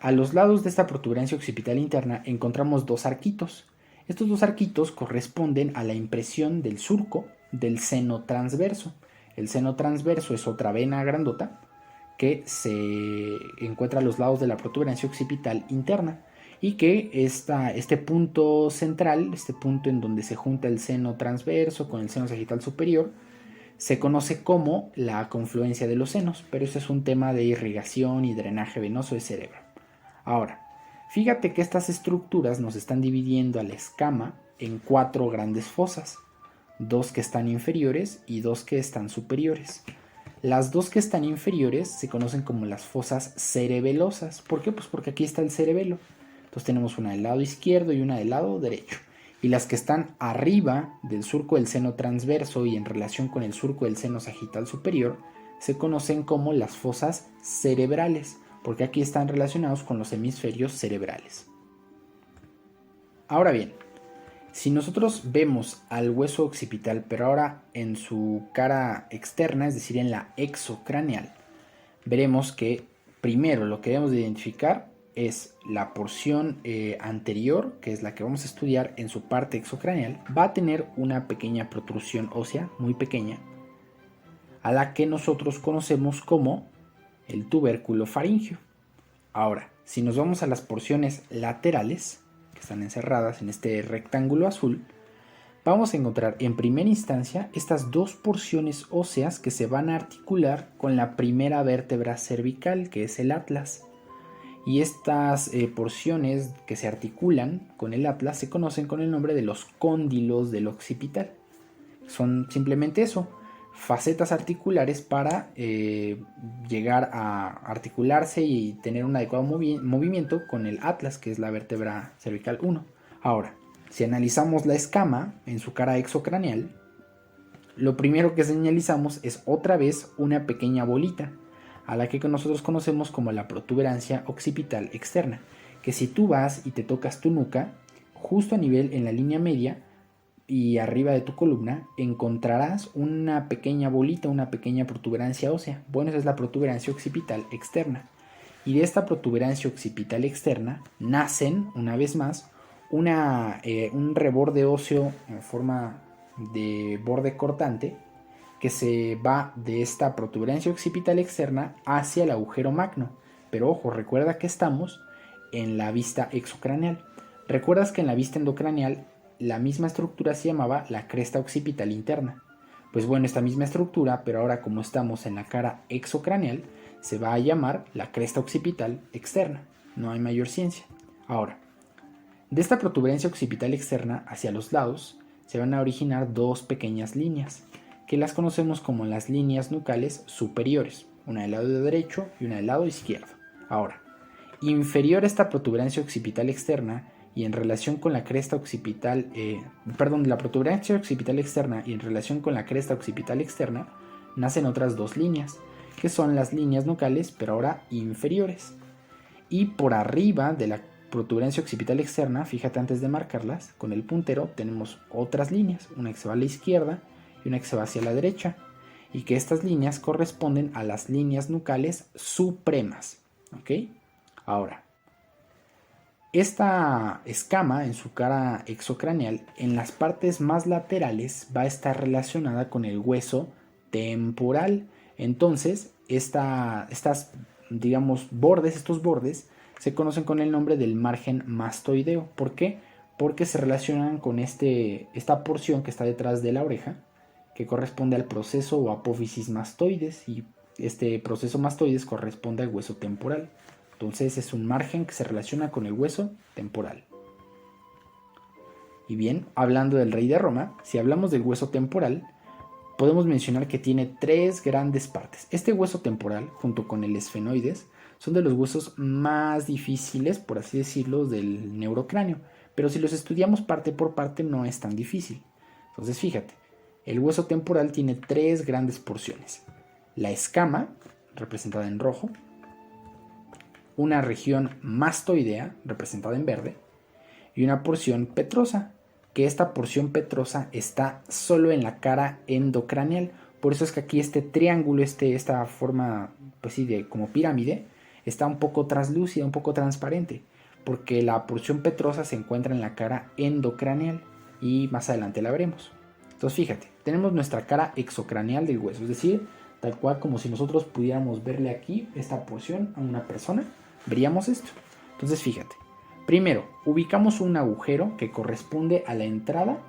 Speaker 1: a los lados de esta protuberancia occipital interna encontramos dos arquitos. Estos dos arquitos corresponden a la impresión del surco del seno transverso. El seno transverso es otra vena grandota que se encuentra a los lados de la protuberancia occipital interna y que este punto central, este punto en donde se junta el seno transverso con el seno sagital superior, se conoce como la confluencia de los senos, pero eso es un tema de irrigación y drenaje venoso del cerebro. Ahora, fíjate que estas estructuras nos están dividiendo a la escama en 4 grandes fosas, 2 que están inferiores y 2 que están superiores. Las 2 que están inferiores se conocen como las fosas cerebelosas. ¿Por qué? Pues porque aquí está el cerebelo. Entonces tenemos una del lado izquierdo y una del lado derecho. Y las que están arriba del surco del seno transverso y en relación con el surco del seno sagital superior se conocen como las fosas cerebrales, porque aquí están relacionados con los hemisferios cerebrales. Ahora bien, si nosotros vemos al hueso occipital, pero ahora en su cara externa, es decir, en la exocraneal, veremos que primero lo que debemos de identificar es la porción anterior, que es la que vamos a estudiar en su parte exocraneal, va a tener una pequeña protrusión ósea, muy pequeña, a la que nosotros conocemos como el tubérculo faríngeo. Ahora, si nos vamos a las porciones laterales, que están encerradas en este rectángulo azul, vamos a encontrar en primera instancia estas dos porciones óseas que se van a articular con la primera vértebra cervical, que es el atlas. Y estas porciones que se articulan con el atlas se conocen con el nombre de los cóndilos del occipital. Son simplemente eso, facetas articulares para llegar a articularse y tener un adecuado movimiento con el atlas, que es la vértebra cervical 1. Ahora, si analizamos la escama en su cara exocraneal, lo primero que señalizamos es otra vez una pequeña bolita, a la que nosotros conocemos como la protuberancia occipital externa, que si tú vas y te tocas tu nuca, justo a nivel en la línea media y arriba de tu columna, encontrarás una pequeña bolita, una pequeña protuberancia ósea. Bueno, esa es la protuberancia occipital externa. Y de esta protuberancia occipital externa nacen, una vez más, un reborde óseo en forma de borde cortante que se va de esta protuberancia occipital externa hacia el agujero magno. Pero ojo, recuerda que estamos en la vista exocraneal. ¿Recuerdas que en la vista endocraneal la misma estructura se llamaba la cresta occipital interna? Pues bueno, esta misma estructura, pero ahora como estamos en la cara exocraneal, se va a llamar la cresta occipital externa. No hay mayor ciencia. Ahora, de esta protuberancia occipital externa hacia los lados se van a originar dos pequeñas líneas, que las conocemos como las líneas nucales superiores, una del lado derecho y una del lado izquierdo. Ahora, inferior a esta protuberancia occipital externa y en relación con la cresta occipital, la protuberancia occipital externa y en relación con la cresta occipital externa, nacen otras dos líneas, que son las líneas nucales, pero ahora inferiores. Y por arriba de la protuberancia occipital externa, fíjate antes de marcarlas, con el puntero tenemos otras líneas, una que se va a la izquierda y una que se va hacia la derecha, y que estas líneas corresponden a las líneas nucales supremas. ¿Ok? Ahora, esta escama en su cara exocraneal, en las partes más laterales, va a estar relacionada con el hueso temporal. Entonces, estos bordes, se conocen con el nombre del margen mastoideo. ¿Por qué? Porque se relacionan con esta porción que está detrás de la oreja, que corresponde al proceso o apófisis mastoides, y este proceso mastoides corresponde al hueso temporal. Entonces es un margen que se relaciona con el hueso temporal. Y bien, hablando del rey de Roma, si hablamos del hueso temporal, podemos mencionar que tiene tres grandes partes. Este hueso temporal, junto con el esfenoides, son de los huesos más difíciles, por así decirlo, del neurocráneo. Pero si los estudiamos parte por parte no es tan difícil. Entonces fíjate, el hueso temporal tiene tres grandes porciones. La escama, representada en rojo, una región mastoidea, representada en verde, y una porción petrosa, que esta porción petrosa está solo en la cara endocraneal. Por eso es que aquí este triángulo, esta forma pues sí, de como pirámide, está un poco translúcida, un poco transparente, porque la porción petrosa se encuentra en la cara endocraneal y más adelante la veremos. Entonces fíjate, tenemos nuestra cara exocraneal del hueso, es decir, tal cual como si nosotros pudiéramos verle aquí esta porción a una persona, veríamos esto. Entonces fíjate, primero ubicamos un agujero que corresponde a la entrada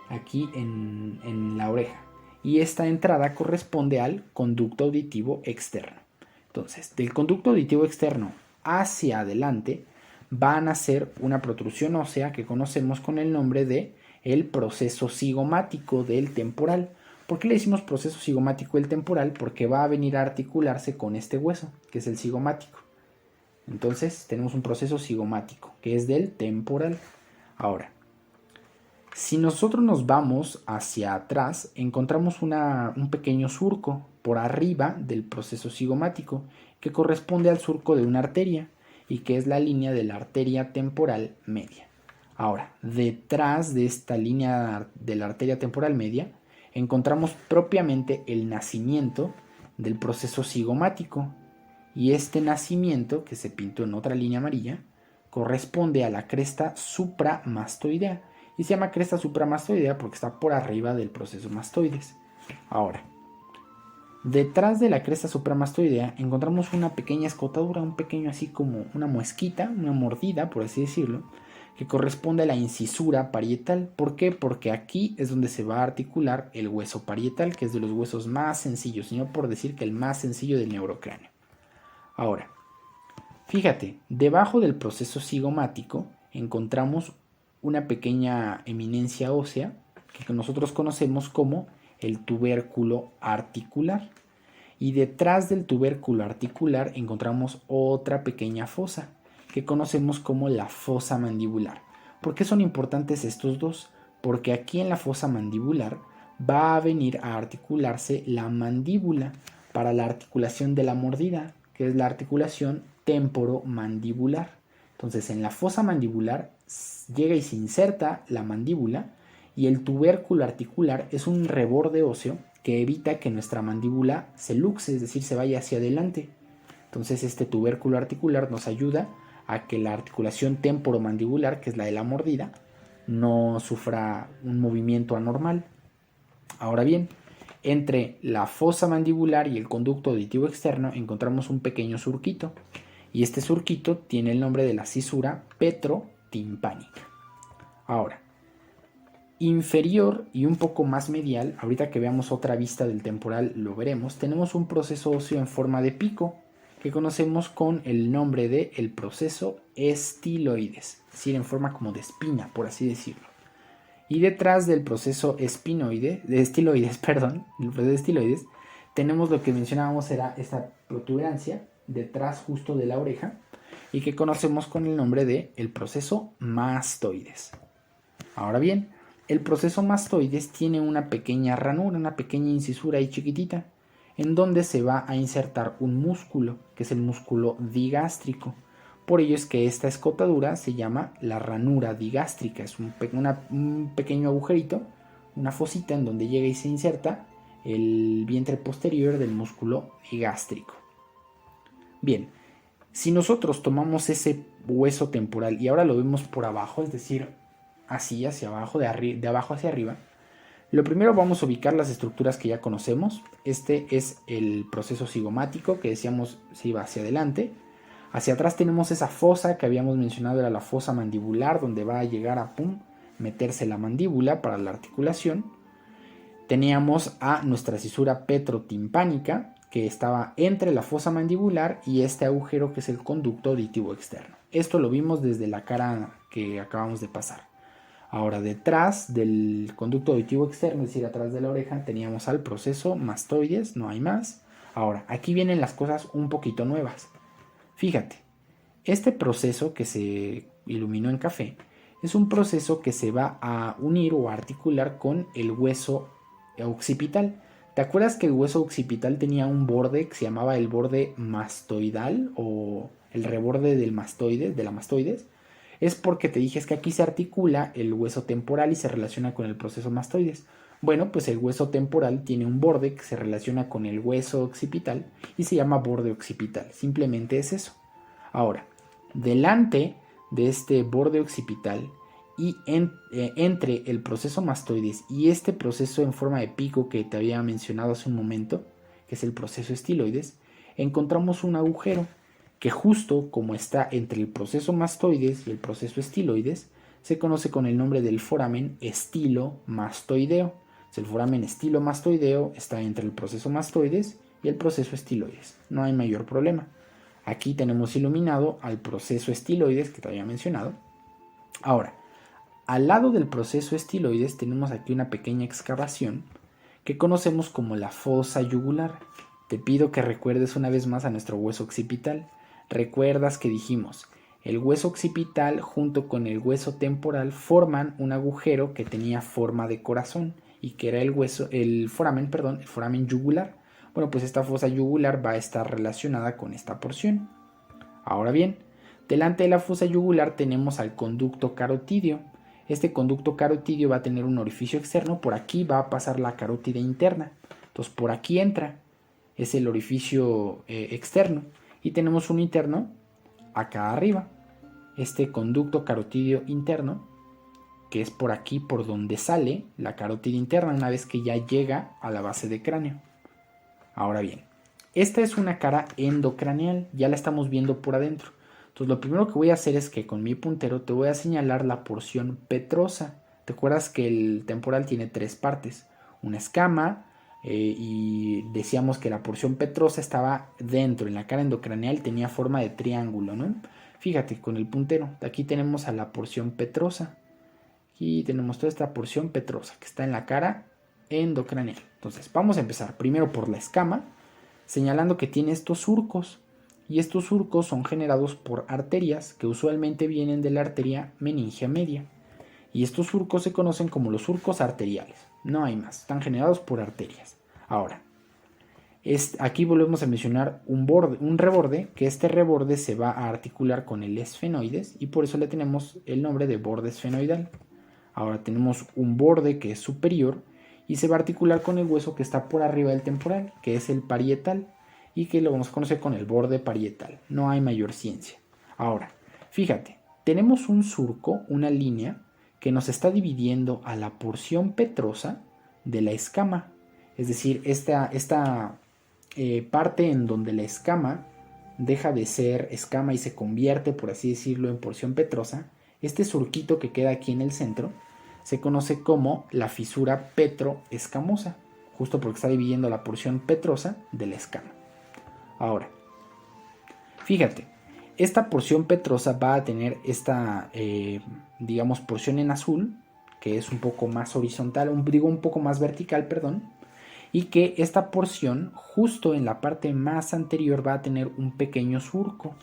Speaker 1: aquí en la oreja, y esta entrada corresponde al conducto auditivo externo. Entonces, del conducto auditivo externo hacia adelante va a nacer una protrusión ósea que conocemos con el nombre de el proceso cigomático del temporal. ¿Por qué le decimos proceso cigomático del temporal? Porque va a venir a articularse con este hueso, que es el cigomático. Entonces tenemos un proceso cigomático, que es del temporal. Ahora, si nosotros nos vamos hacia atrás, encontramos un pequeño surco por arriba del proceso cigomático, que corresponde al surco de una arteria, y que es la línea de la arteria temporal media. Ahora, detrás de esta línea de la arteria temporal media, encontramos propiamente el nacimiento del proceso cigomático. Y este nacimiento, que se pintó en otra línea amarilla, corresponde a la cresta supramastoidea. Y se llama cresta supramastoidea porque está por arriba del proceso mastoides. Ahora, detrás de la cresta supramastoidea encontramos una pequeña escotadura, un pequeño así como una muesquita, una mordida, por así decirlo, que corresponde a la incisura parietal. ¿Por qué? Porque aquí es donde se va a articular el hueso parietal, que es de los huesos más sencillos, sino por decir que el más sencillo del neurocráneo. Ahora, fíjate, debajo del proceso cigomático encontramos una pequeña eminencia ósea que nosotros conocemos como el tubérculo articular. Y detrás del tubérculo articular encontramos otra pequeña fosa que conocemos como la fosa mandibular. ¿Por qué son importantes estos dos? Porque aquí en la fosa mandibular va a venir a articularse la mandíbula para la articulación de la mordida, que es la articulación temporomandibular. Entonces en la fosa mandibular llega y se inserta la mandíbula y el tubérculo articular es un reborde óseo que evita que nuestra mandíbula se luxe, es decir, se vaya hacia adelante. Entonces este tubérculo articular nos ayuda a que la articulación temporomandibular, que es la de la mordida, no sufra un movimiento anormal. Ahora bien, entre la fosa mandibular y el conducto auditivo externo encontramos un pequeño surquito, y este surquito tiene el nombre de la cisura petrotimpánica. Ahora, inferior y un poco más medial, ahorita que veamos otra vista del temporal lo veremos, tenemos un proceso óseo en forma de pico que conocemos con el nombre de el proceso estiloides, es decir, en forma como de espina, por así decirlo. Y detrás del proceso estiloides, tenemos lo que mencionábamos, era esta protuberancia detrás justo de la oreja y que conocemos con el nombre de el proceso mastoides. Ahora bien, el proceso mastoides tiene una pequeña ranura, una pequeña incisura ahí chiquitita, en donde se va a insertar un músculo, que es el músculo digástrico. Por ello es que esta escotadura se llama la ranura digástrica. Es un pequeño agujerito, una fosita en donde llega y se inserta el vientre posterior del músculo digástrico. Bien, si nosotros tomamos ese hueso temporal y ahora lo vemos por abajo, es decir, así hacia abajo, de abajo hacia arriba, lo primero vamos a ubicar las estructuras que ya conocemos. Este es el proceso cigomático que decíamos se iba hacia adelante. Hacia atrás tenemos esa fosa que habíamos mencionado, era la fosa mandibular, donde va a llegar a meterse la mandíbula para la articulación. Teníamos a nuestra cisura petrotimpánica, que estaba entre la fosa mandibular y este agujero que es el conducto auditivo externo. Esto lo vimos desde la cara que acabamos de pasar. Ahora, detrás del conducto auditivo externo, es decir, atrás de la oreja, teníamos al proceso mastoides, no hay más. Ahora, aquí vienen las cosas un poquito nuevas. Fíjate, este proceso que se iluminó en café es un proceso que se va a unir o a articular con el hueso occipital. ¿Te acuerdas que el hueso occipital tenía un borde que se llamaba el borde mastoidal o el reborde del mastoides, de la mastoides? Es porque te dije que aquí se articula el hueso temporal y se relaciona con el proceso mastoides. Bueno, pues el hueso temporal tiene un borde que se relaciona con el hueso occipital y se llama borde occipital. Simplemente es eso. Ahora, delante de este borde occipital y entre el proceso mastoides y este proceso en forma de pico que te había mencionado hace un momento, que es el proceso estiloides, encontramos un agujero que justo como está entre el proceso mastoides y el proceso estiloides, se conoce con el nombre del foramen estilomastoideo. El foramen estilomastoideo está entre el proceso mastoides y el proceso estiloides. No hay mayor problema. Aquí tenemos iluminado al proceso estiloides que te había mencionado. Ahora, al lado del proceso estiloides tenemos aquí una pequeña excavación que conocemos como la fosa yugular. Te pido que recuerdes una vez más a nuestro hueso occipital. Recuerdas que dijimos, el hueso occipital junto con el hueso temporal forman un agujero que tenía forma de corazón y que era el foramen yugular. Bueno, pues esta fosa yugular va a estar relacionada con esta porción. Ahora bien, Delante de la fosa yugular tenemos al conducto carotidio. Este conducto carotidio va a tener un orificio externo, por aquí va a pasar la carótida interna. Entonces por aquí entra, es el orificio externo. Y tenemos un interno acá arriba, este conducto carotidio interno, que es por aquí por donde sale la carótida interna una vez que ya llega a la base de cráneo. Ahora bien, esta es una cara endocraneal, ya la estamos viendo por adentro. Entonces lo primero que voy a hacer es que con mi puntero te voy a señalar la porción petrosa. ¿Te acuerdas que el temporal tiene 3 partes? Una escama y decíamos que la porción petrosa estaba dentro, en la cara endocraneal tenía forma de triángulo, ¿no? Fíjate, con el puntero, aquí tenemos a la porción petrosa. Aquí tenemos toda esta porción petrosa que está en la cara endocraneal. Entonces vamos a empezar primero por la escama, señalando que tiene estos surcos. Y estos surcos son generados por arterias que usualmente vienen de la arteria meningia media. Y estos surcos se conocen como los surcos arteriales. No hay más, están generados por arterias. Ahora, aquí volvemos a mencionar un reborde, que este reborde se va a articular con el esfenoides y por eso le tenemos el nombre de borde esfenoidal. Ahora tenemos un borde que es superior y se va a articular con el hueso que está por arriba del temporal, que es el parietal, y que lo vamos a conocer con el borde parietal. No hay mayor ciencia. Ahora, fíjate, tenemos un surco, una línea, que nos está dividiendo a la porción petrosa de la escama. Es decir, esta parte en donde la escama deja de ser escama y se convierte, por así decirlo, en porción petrosa, este surquito que queda aquí en el centro se conoce como la fisura petroescamosa, justo porque está dividiendo la porción petrosa de la escama. Ahora, fíjate, esta porción petrosa va a tener esta, digamos, porción en azul, que es un poco más horizontal, un poco más vertical, perdón, y que esta porción, justo en la parte más anterior, va a tener un pequeño surco,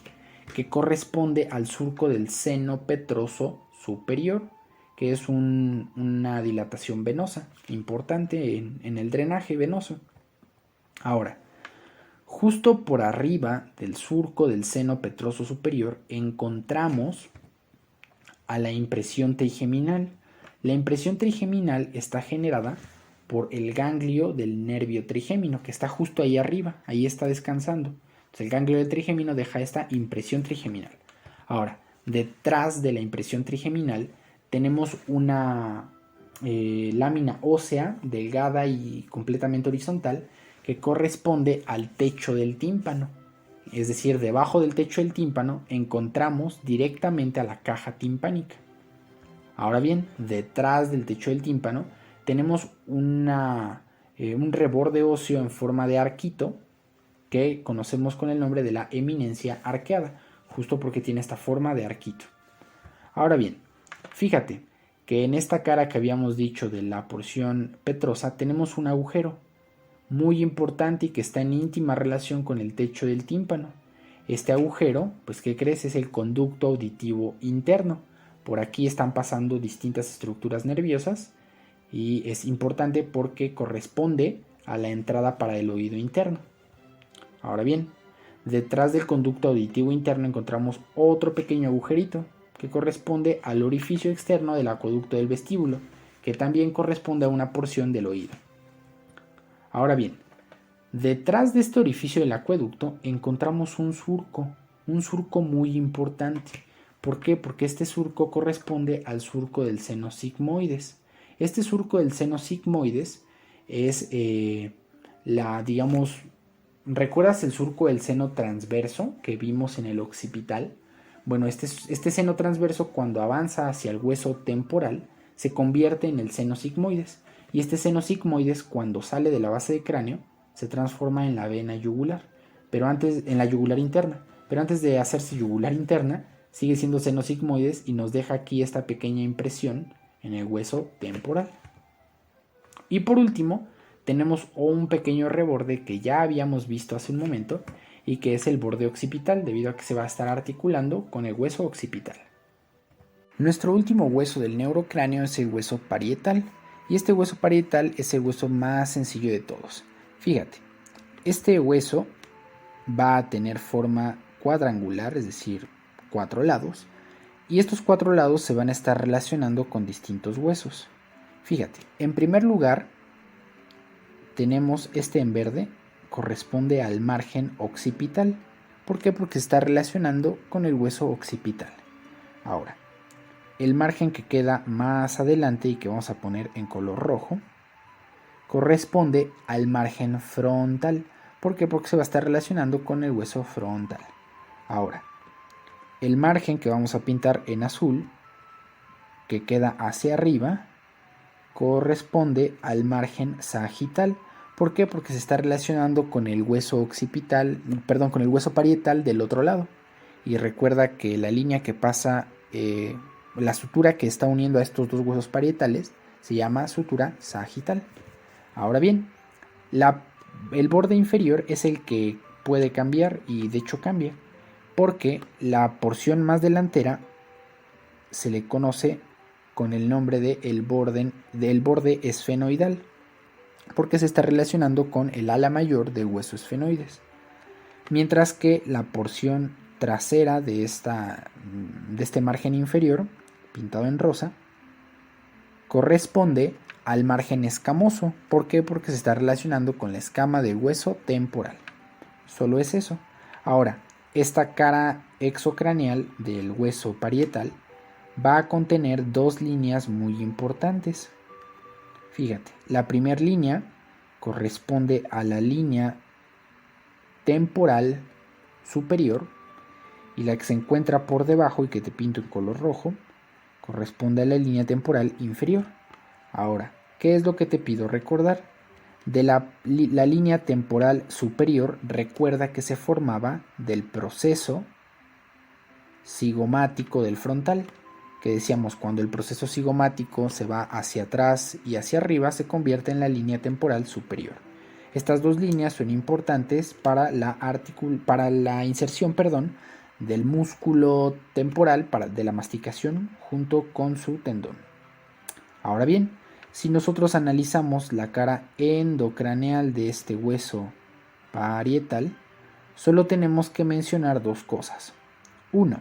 Speaker 1: que corresponde al surco del seno petroso superior, que es una dilatación venosa importante en el drenaje venoso. Ahora, justo por arriba del surco del seno petroso superior encontramos a la impresión trigeminal. La impresión trigeminal está generada por el ganglio del nervio trigémino, que está justo ahí arriba, ahí está descansando. Entonces el ganglio del trigémino deja esta impresión trigeminal. Ahora, detrás de la impresión trigeminal tenemos una lámina ósea delgada y completamente horizontal que corresponde al techo del tímpano. Es decir, debajo del techo del tímpano encontramos directamente a la caja timpánica. Ahora bien, detrás del techo del tímpano tenemos un reborde óseo en forma de arquito que conocemos con el nombre de la eminencia arqueada, justo porque tiene esta forma de arquito. Ahora bien, fíjate que en esta cara que habíamos dicho de la porción petrosa tenemos un agujero muy importante y que está en íntima relación con el techo del tímpano. Este agujero, pues ¿qué crees? Es el conducto auditivo interno. Por aquí están pasando distintas estructuras nerviosas y es importante porque corresponde a la entrada para el oído interno. Ahora bien, detrás del conducto auditivo interno encontramos otro pequeño agujerito que corresponde al orificio externo del acueducto del vestíbulo, que también corresponde a una porción del oído. Ahora bien, detrás de este orificio del acueducto encontramos un surco muy importante. ¿Por qué? Porque este surco corresponde al surco del seno sigmoides. Este surco del seno sigmoides es digamos, ¿recuerdas el surco del seno transverso que vimos en el occipital? Bueno, este seno transverso cuando avanza hacia el hueso temporal se convierte en el seno sigmoides. Y este seno sigmoides cuando sale de la base de cráneo se transforma en la vena yugular, en la yugular interna. Pero antes de hacerse yugular interna, sigue siendo seno sigmoides y nos deja aquí esta pequeña impresión en el hueso temporal. Y por último, tenemos un pequeño reborde que ya habíamos visto hace un momento y que es el borde occipital, debido a que se va a estar articulando con el hueso occipital. Nuestro último hueso del neurocráneo es el hueso parietal. Y este hueso parietal es el hueso más sencillo de todos. Fíjate, este hueso va a tener forma cuadrangular, es decir, 4 lados, y estos 4 lados se van a estar relacionando con distintos huesos. Fíjate, en primer lugar tenemos este en verde, corresponde al margen occipital. ¿Por qué? Porque se está relacionando con el hueso occipital. Ahora, el margen que queda más adelante y que vamos a poner en color rojo, corresponde al margen frontal. ¿Por qué? Porque se va a estar relacionando con el hueso frontal. Ahora, el margen que vamos a pintar en azul, que queda hacia arriba, corresponde al margen sagital. ¿Por qué? Porque se está relacionando con el hueso occipital, perdón, con el hueso parietal del otro lado. Y recuerda que la línea que pasa, la sutura que está uniendo a estos dos huesos parietales, se llama sutura sagital. Ahora bien, el borde inferior es el que puede cambiar, y de hecho cambia, porque la porción más delantera se le conoce con el nombre del borde esfenoidal, porque se está relacionando con el ala mayor del hueso esfenoides, mientras que la porción trasera de este margen inferior, pintado en rosa, corresponde al margen escamoso. ¿Por qué? Porque se está relacionando con la escama del hueso temporal. Solo es eso. Ahora, esta cara exocraneal del hueso parietal va a contener dos líneas muy importantes. Fíjate, la primera línea corresponde a la línea temporal superior, y la que se encuentra por debajo y que te pinto en color rojo corresponde a la línea temporal inferior. Ahora, ¿qué es lo que te pido recordar? De la línea temporal superior, recuerda que se formaba del proceso cigomático del frontal, que decíamos, cuando el proceso cigomático se va hacia atrás y hacia arriba, se convierte en la línea temporal superior. Estas dos líneas son importantes para la inserción, del músculo temporal de la masticación junto con su tendón. Ahora bien, si nosotros analizamos la cara endocraneal de este hueso parietal, solo tenemos que mencionar dos cosas. Uno,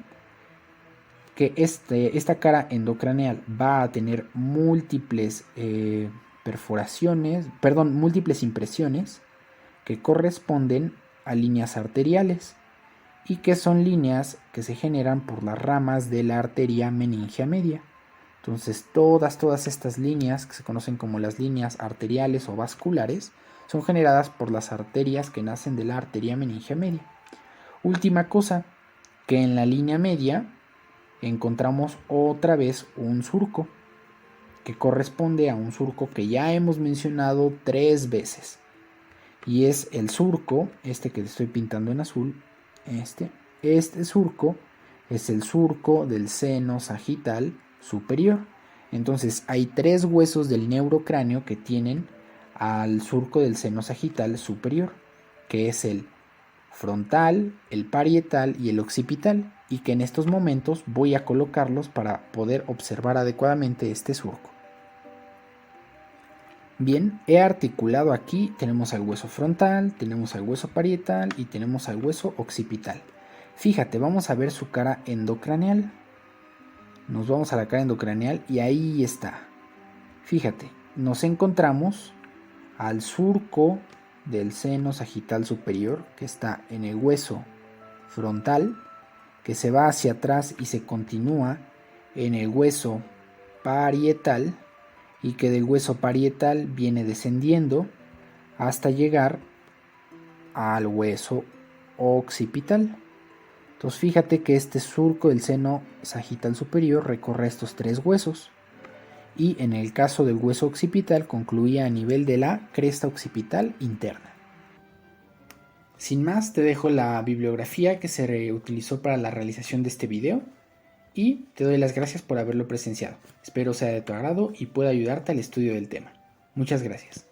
Speaker 1: que esta cara endocraneal va a tener múltiples múltiples impresiones que corresponden a líneas arteriales, y que son líneas que se generan por las ramas de la arteria meningea media. Entonces todas estas líneas, que se conocen como las líneas arteriales o vasculares, son generadas por las arterias que nacen de la arteria meningea media. Última cosa, que en la línea media encontramos otra vez un surco, que corresponde a un surco que ya hemos mencionado 3 veces, y es el surco, este que estoy pintando en azul. Este surco es el surco del seno sagital superior. Entonces hay 3 huesos del neurocráneo que tienen al surco del seno sagital superior, que es el frontal, el parietal y el occipital, y que en estos momentos voy a colocarlos para poder observar adecuadamente este surco. Bien, he articulado aquí, tenemos al hueso frontal, tenemos al hueso parietal y tenemos al hueso occipital. Fíjate, vamos a ver su cara endocraneal. Nos vamos a la cara endocraneal y ahí está. Fíjate, nos encontramos al surco del seno sagital superior, que está en el hueso frontal, que se va hacia atrás y se continúa en el hueso parietal, y que del hueso parietal viene descendiendo hasta llegar al hueso occipital. Entonces fíjate que este surco del seno sagital superior recorre estos 3 huesos, y en el caso del hueso occipital concluía a nivel de la cresta occipital interna. Sin más, te dejo la bibliografía que se reutilizó para la realización de este video, y te doy las gracias por haberlo presenciado. Espero sea de tu agrado y pueda ayudarte al estudio del tema. Muchas gracias.